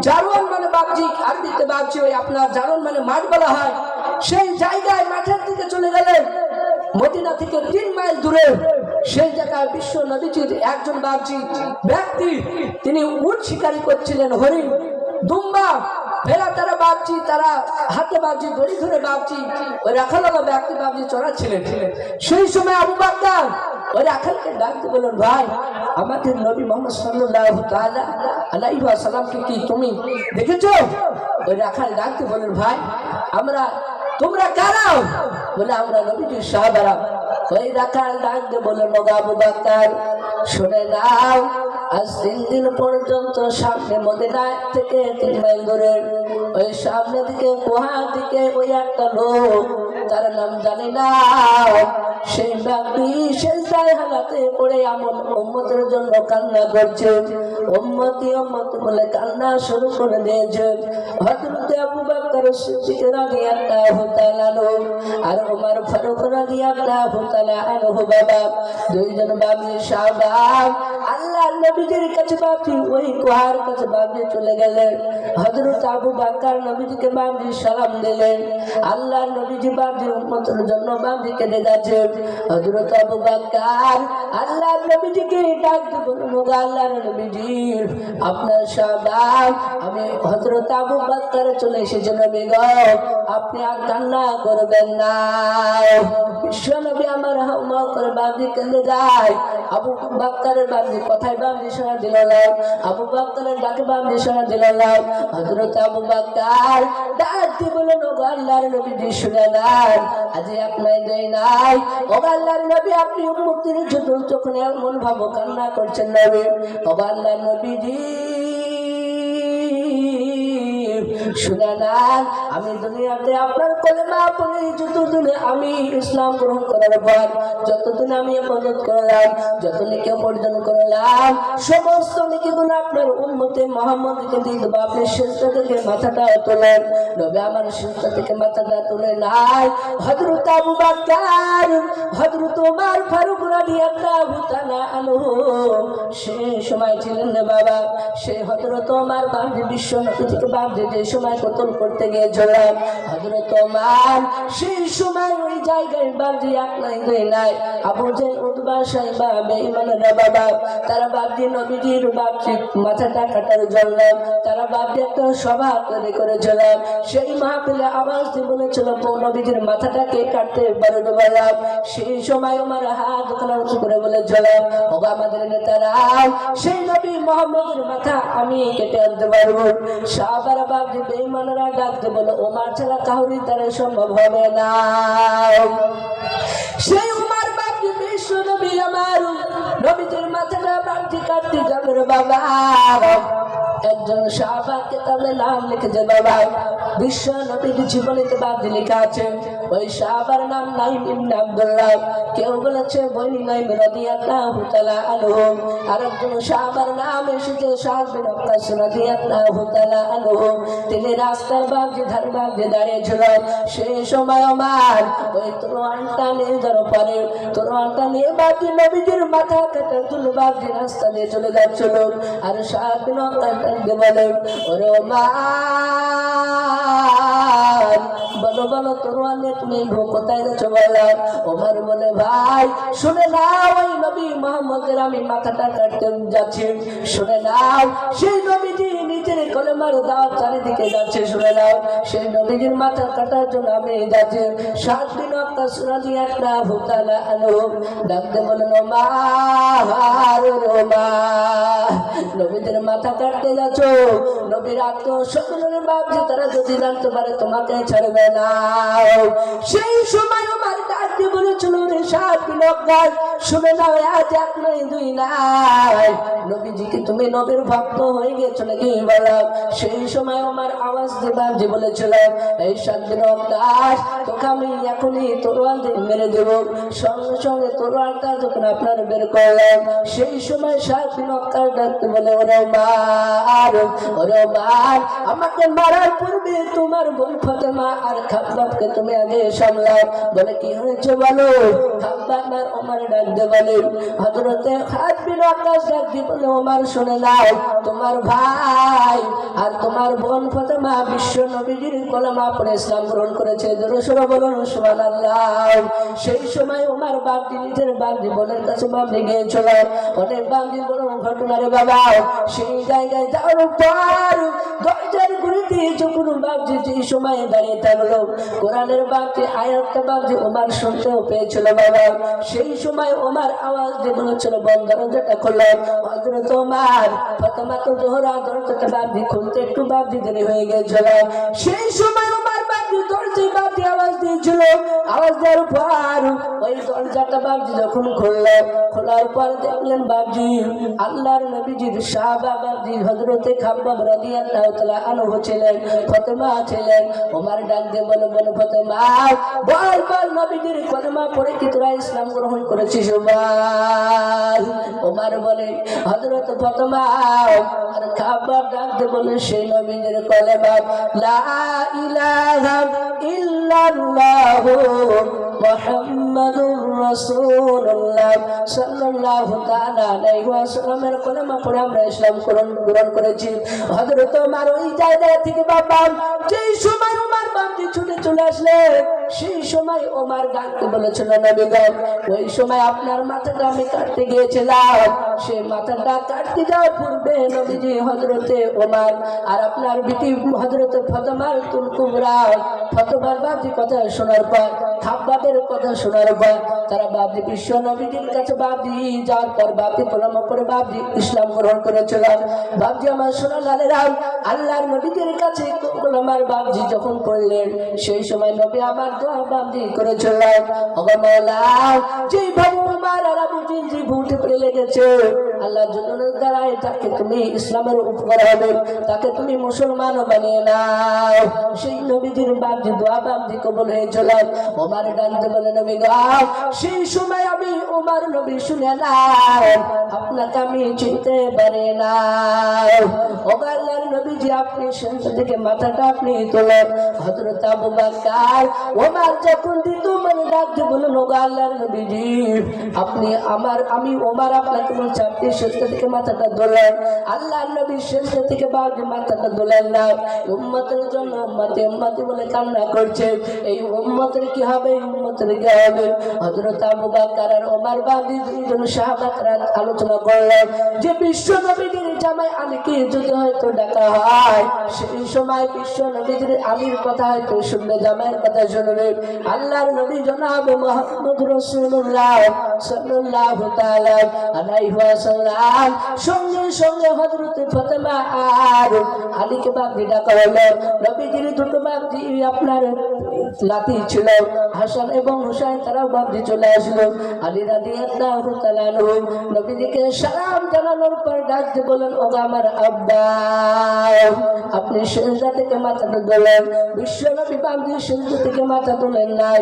জারওয়ান মানে বাপজি আরবিতে বাপজি ওই আপনার জারওয়ান মানে মাঠ বলা হয়। সেই জায়গায় মাঠের দিকে চলে গেলেন মদিনা থেকে 3 মাইল দূরে। সেই জায়গায় বিশ্ব নবীজির একজন বাপজি ব্যক্তি তিনি উট শিকারি করছিলেন, হরিণ দুম্বা ভেড়া তারা বাপজি তারা হাতে বাপজি দড়ি ধরে বাপজি ওই রাখালওয়ালা ব্যক্তি বাপজি চড়াচ্ছিলেন। সেই সময় আবু বকর ওই রাখালকে ডাকতে বললেন, ভাই আমাদের নবী মুহাম্মদ সাল্লাল্লাহু তাআলা আলাইহি ওয়াসাল্লামকে কি তুমি দেখেছো? ওই রাখাল ডাকতে বললেন, ভাই আমরা তোমরা কারা? বলে আমরা নবীজির সাহাবারা। ওই রাখাল ডাক দিয়ে বলে নগো আবু বকর শুনে নাও, আজ 3 দিন পর্যন্ত সামনে মদিনা থেকে 3 মাইল দূরে ওই সামনে দিকে গুহার দিকে ওই একটা লোক, তার নাম জানি না, সেই ব্যক্তি সেজদায় হালাতে পড়ে আমল উম্মতের জন্য কান্না করছে। উম্মতি উম্মতি বলে কান্না শুরু করে দিয়েছে। হযরত আবু বকর সিদ্দিক রাদিয়াল্লাহু তাআলা আনহু আর ওমর ফারুক রাদিয়াল্লাহু তাআলা আনহু বাবা দুইজন বাবি সাহাবা আল্লাহর নবীজির কাছে বাপি ওই গুহার কাছে বাপি চলে গেলেন। হযরত আবু বকর নবীজিকে বাপি সালাম দিলেন। আল্লাহর নবীজি বাপি উম্মতের জন্য বাপিকে ডেকেছে। হযরত আবু বকর আল্লাহর নবীজিকে ডাক দিয়ে বললেন ওগো আল্লাহর নবীজি আপনার সাহাবা আমি হযরত আবু বকর চলে এসেছে নবী গো, আপনি আর কান্না করবেন না। বিশ্ব নবী আমার হাওয়া করে বাপি কেঁদে যায়। আবু বকরের বাপি কথায় বাপি শোনা দিল না, আবু বকরের ডাকে বাপি শোনা দিল না। হযরত আবু বকর ডাক দিয়ে বললেন ওগো আল্লাহর নবীজি শুনে নেন, আজ আপনার দেই নাই ওগো আল্লাহর নবী আপনি উম্মতের জন্য যখন এমন ভাব কান্না করছেন নবী, ওগো আল্লাহর নবীজি শুনে নেন, আমি দুনিয়াতে আপনার কলেমা পড়ে যতদিনে আমি ইসলাম গ্রহণ করার পর যতদিন আমি ইবাদত করলাম, যত নেকি অর্জন করলাম, সমস্ত নেকিগুলো আপনার উম্মতে মুহাম্মদকে দিয়ে দেব। আপনি সিজদা থেকে মাথাটা তোলেন, নবী আমার সিজদা থেকে মাথাটা তুলে নাই। হযরত আবু বকর হযরত ওমর ফারুক রাদিয়াল্লাহু তাআলা আনহু সেই সময় ছিলেন না বাবা, সেই হযরত ওমর বাঁধে বিশ্ব নবী থেকে বাঁধে যে সময় কতল করতে গিয়েছিলাম, হযরত ওমর সেই সময় ওই জায়গায় বাঁধে এক নাই দুই নাই আবু জেহেল উতবা সাইবা বেঈমানরা বাবা তারা বাঁধে নবীজির বাপজি মাথাটা কাটার জন্য তারা বাঁধে একটা সভা তৈরি করেছিল। সেই মাহফিলে আওয়াজ দিয়ে বলেছিল নবীজির মাথাটাকে কাটতে পারো বাবা। সেই সময় ওমর হাত উঁচু করে বলেছিল ওগো আমাদের নেতারা সেই নবী মুহাম্মদের মাথা আমি কেটে আনতে পারবো। সাহাবারা বাপজি বেঈমানরা ডাকতে বলে ওমর ছাড়া কাউরি দ্বারা সম্ভব হবে না। সেই ওমর বাপজি বিশ্ব নবী আমার নবীজির মাথাটা বাপজি কাটতে যাবে বাবা। একজন সাহাবাকে তাহলে নাম লিখেছে বাবা, বিশ্ব নবীর জীবনীতে বাপজি লেখা আছে ওই সাহাবার নাম নাইম ইবনে আব্দুল্লাহ, কেউ বলেছে বনি নাইম রাদিয়াল্লাহু তাআলা আনহু, আর একজন সাহাবার নাম এসেছে সাদ বিন ওয়াক্কাস রাদিয়াল্লাহু তাআলা আনহু। তিনি রাস্তার বাপজি ধার বাপজি দাঁড়িয়েছিল। সেই সময় ওমর ওই তরোয়ালটা নিয়ে যাওয়ার পরে তরোয়ালটা নিয়ে বাপজি নবীজির মাথা কাটার জন্য বাপজি রাস্তা দিয়ে চলে যাচ্ছিল। আর সাদ বিন ওয়াক্কাস বলে ওরে ওমর বলো বলো তরোয়াল নিয়ে তুমি কোথায় যাচ্ছো বলো। ওমর বলে ভাই শুনে নাও ওই নবী মুহাম্মদের আমি মাথাটা কাটতে যাচ্ছি, শুনে নাও সেই নবীজি নিজের কলেমার দাওয়াত চারিদিকে যাচ্ছে, শুনে নাও সেই নবীজির মাথা কাটার জন্য আমি যাচ্ছি। 7 দিন ওয়াক্কাস রাদিয়াল্লাহু তাআলা আনহু ডাকতে বলেন ওমর নবীদের মাথা কাটতে যাচ্ছ, নবীর আত্মীয়-স্বজনের বাপজি তারা যদি জানতে পারে তোমাকে ছাড়বে না। সেই সময় ওমর ডাকতে বলেছিল রে 7 দিন ওয়াক্কাস শুনে নাও আজ এক নাই দুই নাই নবীজিকে তুমি নবীর ভক্ত হয়ে গেছো নাকি বলো। সেই সময় ওমর আওয়াজ দিয়ে বাপজি বলেছিল এই 7 দিন ওয়াক্কাস তোকে আমি এখনই তরোয়াল দিয়ে মেরে দেব। সঙ্গে সঙ্গে তরোয়ালটা যখন আপনার বের করলাম সেই সময় 7 দিন ওয়াক্কাস ডাকতে বলে ওরে ওমর আমাকে মারার পূর্বে তোমার বোন ফাতেমা আর খাব্বাবকে তুমি আগে সামলাও। বলে কি হয়েছে বলো। খাব্বাব আর ওমর ডাকতে বলে হযরতে খাদ বিন ওয়াক্কাস ডাকতে বলে ওমর শুনে নাও তোমার ভাই আর তোমার বোন ফাতেমা বিশ্ব নবীজির কলেমা পড়ে ইসলাম গ্রহণ করেছে, জোরে সোরে বলুন সুবহানাল্লাহ। সেই সময় ওমর বাপজি নিজের বাপজি বোনের কাছে বাপজি গিয়েছিল। অনেক বাপজি বড় ঘটনা রে বাবা। সেই জায়গায় যাওয়ার পর দরজার ঘুরে দিয়ে যখন বাপজি যে সময় দাঁড়িয়ে থাকলো কোরআনের বাপজি আয়াতটা বাপজি ওমর শুনতেও পেয়েছিল বাবা। সেই সময় ওমর আওয়াজ দিয়ে বলেছিল বন্ধ দরজাটা খোলো। হযরত ওমর ফাতেমা তো জোহরা দরজাটা বাপজি খুলতে একটু বাপজি দেরি হয়ে গেছিল। সেই সময় ওমর বাপজি দরজায় বাপজি আওয়াজ দিয়েছিল। আওয়াজ দেওয়ার পর ওই দরজা দরজাটা বাবজি যখন খোলার পর দেখলেন বাবজি আল্লাহর নবীজির সাহাবা বাবজি হযরতে খাব্বাব রাদিয়াল্লাহু তাআলা আনহু ছিলেন, ফাতেমা ছিলেন। ওমর ডাক দিয়ে বলে ফাতেমা বল নবীজির কলেমা পড়ে কি তোরা ইসলাম গ্রহণ করেছিস? ওমর বলে হযরত ফাতেমা আর খাব্বাব ডাক দিয়ে বলে সেই নবীজির কলেমা লা ইলাহা ইল্লাল্লাহু মুহাম্মাদুর রাসূলুল্লাহ সাল্লাল্লাহু তাআলা আলাইহি ওয়াসাল্লামের কলেমা পড়ে আমরা ইসলাম গ্রহণ করেছি। হযরত ওমর ওই জায়গা থেকে বাবা যেই সময় ওমর বামজি ছুটে চলে আসলে সেই সময় ওমর ডাকতে বলেছিল নবী গো ওই সময় আপনার মাথাটা আমি কাটতে গিয়েছিলাম, সেই মাথাটা কাটতে যাওয়ার পূর্বে নবীজি হযরতে ওমর আর আপনার বিটি হযরতে ফাতেমার তুল কুবরা ফাতেমার বাবজি কথা শোনার পর খাব্বাবের কথা শোনার পর তারা বাবজি বিশ্ব নবীজির কাছে বাবজি যাওয়ার পর বাবজি কলেমা পড়ে বাবজি ইসলাম গ্রহণ করেছিল। বাবজি আমার সোনা লালেরা আল্লাহর নবীদের কাছে কলেমার বাবজি যখন পড়লেন সেই সময় নবী আমার দোয়া বাবজি করেছিলেন ওগো মাওলা যেইভাবে ওমর আর আবু জিল ভুলতে পড়ে লেগেছে আল্লাহর জন্য দাঁড়ায় তাকে তুমি ইসলামের উপকার হবে, তাকে তুমি মুসলমান বানিয়ে নাও। সেই নবীজির বাবজি দোয়া বাবজি কবুল হয়েছিল। ওমর ডাকতে বলে নবী গো সেই সময় আমি ওমর নবী শুনে না আপনাকে আমি চিনতে পারি না। ওমর আল্লাহর নবীজি আপনি সেখান থেকে মাথাটা আপনি তোলেন। হযরত আবু বকর ওমর যখন দিত মানে ডাকতে বলে ওগো আল্লাহর নবীজি আপনি আমি ওমর আপনাকে বলছি আপনি সেখান থেকে মাথাটা তোলেন। আল্লাহর নবী সেখান থেকে বাবজি মাথাটা তোলেন না। উম্মতের জন্য উম্মতি বলে কান্না করছে। এই উম্মতের কি হবে, উম্মতের কি হবে? হযরত আবু বকর আর ওমর বাবজি দুইজন সাহাবারা আলোচনা করলেন যে বিশ্ব নবীর জামাই আলীকে যদি হয়তো ডাকা হয় সেই সময় বিশ্ব নবীর আলীর কথা হয়তো শুনবে, জামাইয়ের কথা শুনবে। আল্লাহর নবী জনাব মুহাম্মদ রাসূলুল্লাহ সাল্লাল্লাহু তাআলা আলাইহি ওয়াসাল্লাম সঙ্গে সঙ্গে হযরত ফাতেমা আর আলীকে বাবজি ডাকা হলো। নবীজির দুটো বাবজি আপনার লাতি ছিল হাসান এবং হুসাইন, তারাও বাবজি চলে আসলো। আলী রাদিয়াল্লাহু তাআলা আনহু নবীজিকে সালাম জানানোর পর ডাকতে বলেন ওগো আমার আব্বা আপনি সিজদা থেকে মাথাটা তোলেন। বিশ্ব নবী বাবজি সিজদা থেকে মাথা তোলেন নাই,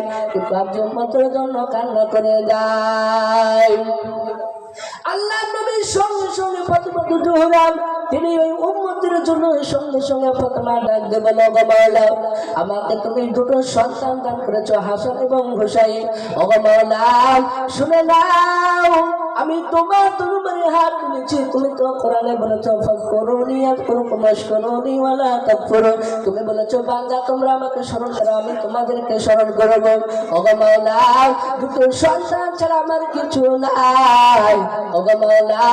বাবজি উম্মতের জন্য কান্না করে যায়। আল্লাহ নবীর সঙ্গে সঙ্গে ফাতেমা জোহরা তিনি ওই উম্মতের জন্য সঙ্গে সঙ্গে ফাতেমা ডাক দিয়ে বলে ওগো মাওলা আমাকে তুমি দুটো সন্তান দান করেছো হাসান এবং হুসাইন। ওগো মাওলা শুনে নাও আমি তোমার দরবারে হাত তুলেছি। তুমি তো কোরআনে বলেছো ফাকুরুনি আযকুরকুম ওয়াশকুরুনি ওয়ালা তাকফুরু, তুমি বলেছো বান্দা তোমরা আমাকে স্মরণ করো আমি তোমাদেরকে স্মরণ করব। ওগো মাওলা দুটো সন্তান ছাড়া আমার কিছু নাই। ওগো মাওলা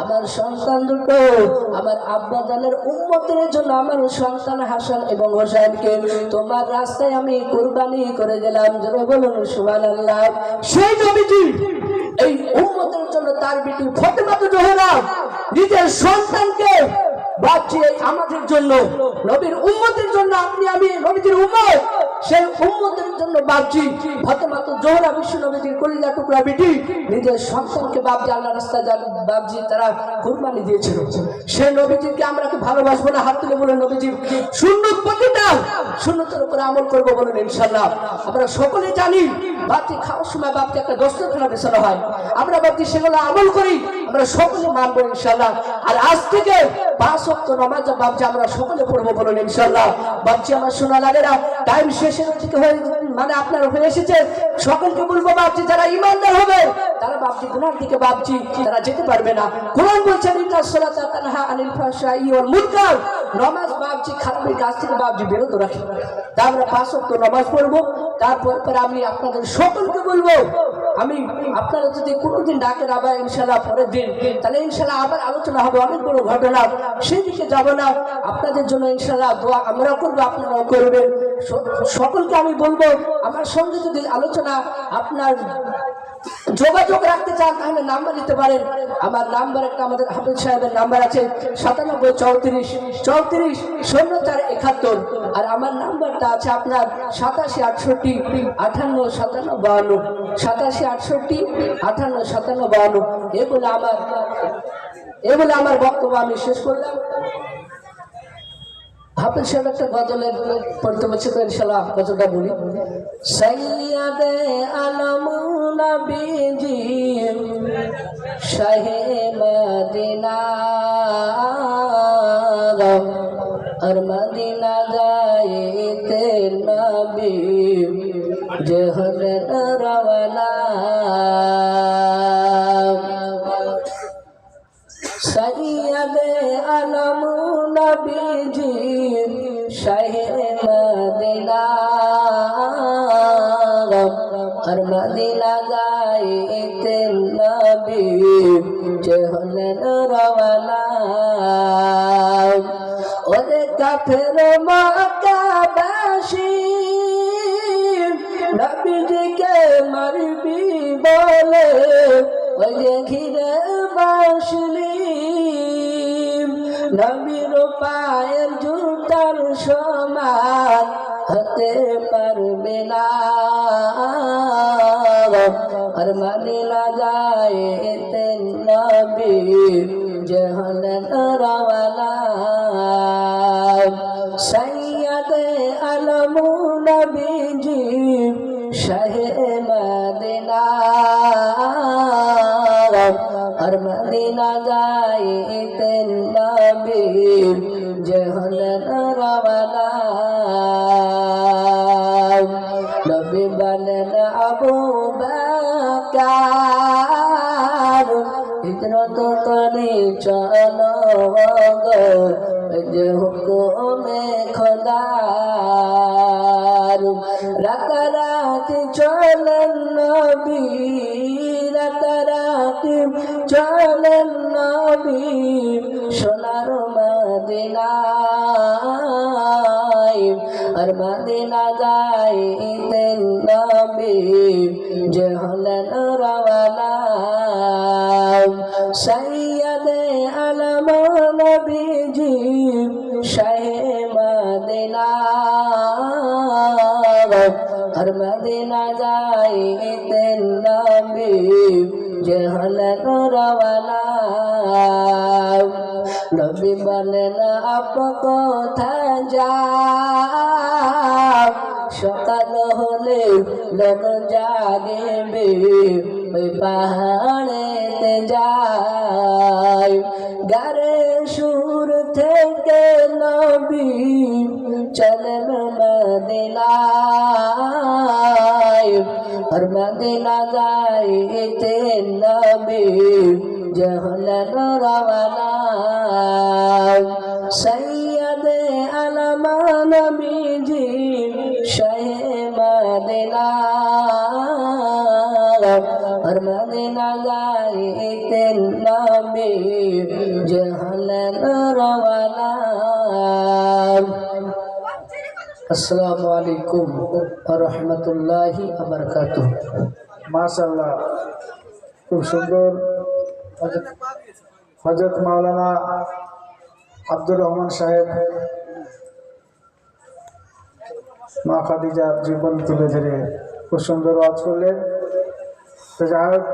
আমার সন্তান দুটো আমার আব্বা জানের উম্মতের জন্য আমার সন্তান হাসান এবং হোসেনকে তোমার রাস্তায় আমি কুরবানি করে দিলাম। জোরে বলুন সুবহানাল্লাহ। সেই নবীজি এই উম্মতের জন্য তার বিটি ফাতেমা জোহরা নিজের সন্তানকে বাঁচি আমাদের জন্য নবীর উম্মতের জন্য আপনি আমি নবীজির উম্মত সেই উম্মতের জন্য বাঁচি ফাতেমা জোহরা বিশ্ব নবীজির কলিজা টুকরা বিটি নিজের সন্তানকে বাপজি আল্লাহর রাস্তায় বাপজি তারা কুরবানি দিয়েছিল। সেই নবীজিকে আমরা কি ভালোবাসবো না? হাত তুলে বলে নবীজির সুন্নত প্রতিটা সুন্নতের উপরে আমল করবো বলুন ইনশাআল্লাহ। আমরা সকলে জানি বাপজি খাওয়ার সময় বাপজি একটা দস্তরখানা বিছানো হয়, আমরা বাপজি সেগুলো আমল করি, আমরা সকলে মানবো ইনশাআল্লাহ। আর আজ থেকে 5 ওয়াক্ত নামাজ বাপজি আমরা সকলে পড়বো বলুন ইনশাআল্লাহ। বাপজি আমার শোনা লাগে না টাইম শেষের দিকে হয়ে মানে আপনার হয়ে এসেছে। সকলকে বলবো বাপজি যারা ইমানদার হবে তারা বাপজি গুনার দিকে বাপজি তারা যেতে পারবে না। কোরআন বলছে ইন্নাস সালাতা তানহা আনিল ফাহশাই ওয়াল মুনকার, নামাজ বাপজি খারাপের কাজ থেকে বাপজি বিরত রাখে। তা আমরা 5 ওয়াক্ত নামাজ পড়বো। তারপর আমি আপনাদের সকলকে বলবো আমি আপনারা যদি কোনোদিন ডাকেন আবার ইনশাআল্লাহ পরের দিন তাহলে ইনশাআল্লাহ আবার আলোচনা হবে অনেক বড় ঘটনা, সেই দিকে যাব না। আপনাদের জন্য ইনশাআল্লাহ দোয়া আমরা করবো আপনারাও করবেন। সকলকে আমি বলবো আমার সঙ্গে যদি আলোচনা আপনার যোগাযোগ রাখতে চান তাহলে নাম্বার নিতে পারেন। আমার নাম্বার একটা, আমাদের হাফিজ সাহেবের নাম্বার আছে 9734340471, আর আমার নাম্বারটা আছে আপনার 8768585752, 8768585752। এ বলে আমার বক্তব্য আমি শেষ করলাম। হাফিজ সাহেব একটা গজলের পড়তে বলছে, তো ইনশাল্লাহ গজলটা বলি। সৈয়দে আলম নবীজি শাহে মদিনা, আর মদিনা যাইতে নবী যে হলেন রওয়ানা। সৈয়দে আলম নবীজি শাহে মদিনা, আর মদিনা যাইতে নবী যে হলেন রওয়ানা। ওরে কাফের মক্কাবাসী নবীজিকে মারবি বলে ওই যে ঘিরে বসলি, নবীর পায়ের জুতার সমান হতে পারবে না, আর মদিনা যাইতে নবী যে হলেন রওয়ানা। সৈয়দে আলম নবীজি শাহে মদিনা, আর মদিনা যাইতে নবী যে হলেন রওয়ানা। নবী বলেন আবু বকর হিজরত করে চলো গো, যে হুকুমে খোদার। রাতারাতি চলেন নবী, রাতারাতি চলেন নবী সোনার মদিনায়, আর মদিনা যাইতে নবী যে হলেন রওয়ানা। সৈয়দে আলম নবীজি শাহে মদিনা, আর মদিনা যাইতে নবী যে হলেন রওয়ানা। নবী বলেন আপ কোথায় যাও, সকাল হলে লোক জাগবে ওই পাহাড়েতে যায়। গারে সুর থেকে নবী চলেন মদিনায়, আর মদিনা যাইতে নবী যে হলেন রওয়ানা। সৈয়দে আলম নবীজি শাহে মদিনা, আর মদিনা যাইতে নবী যে হলেন রওয়ানা। আসসালামু আলাইকুম ওয়া রাহমাতুল্লাহি ওয়া বারাকাতুহু। মাশাআল্লাহ, খুব সুন্দর। হযরত মাওলানা আব্দুর রহমান সাহেব মা খাদিজার জীবন তুলে ধরে খুব সুন্দর ওয়াজ করলেন। তো যাই হোক,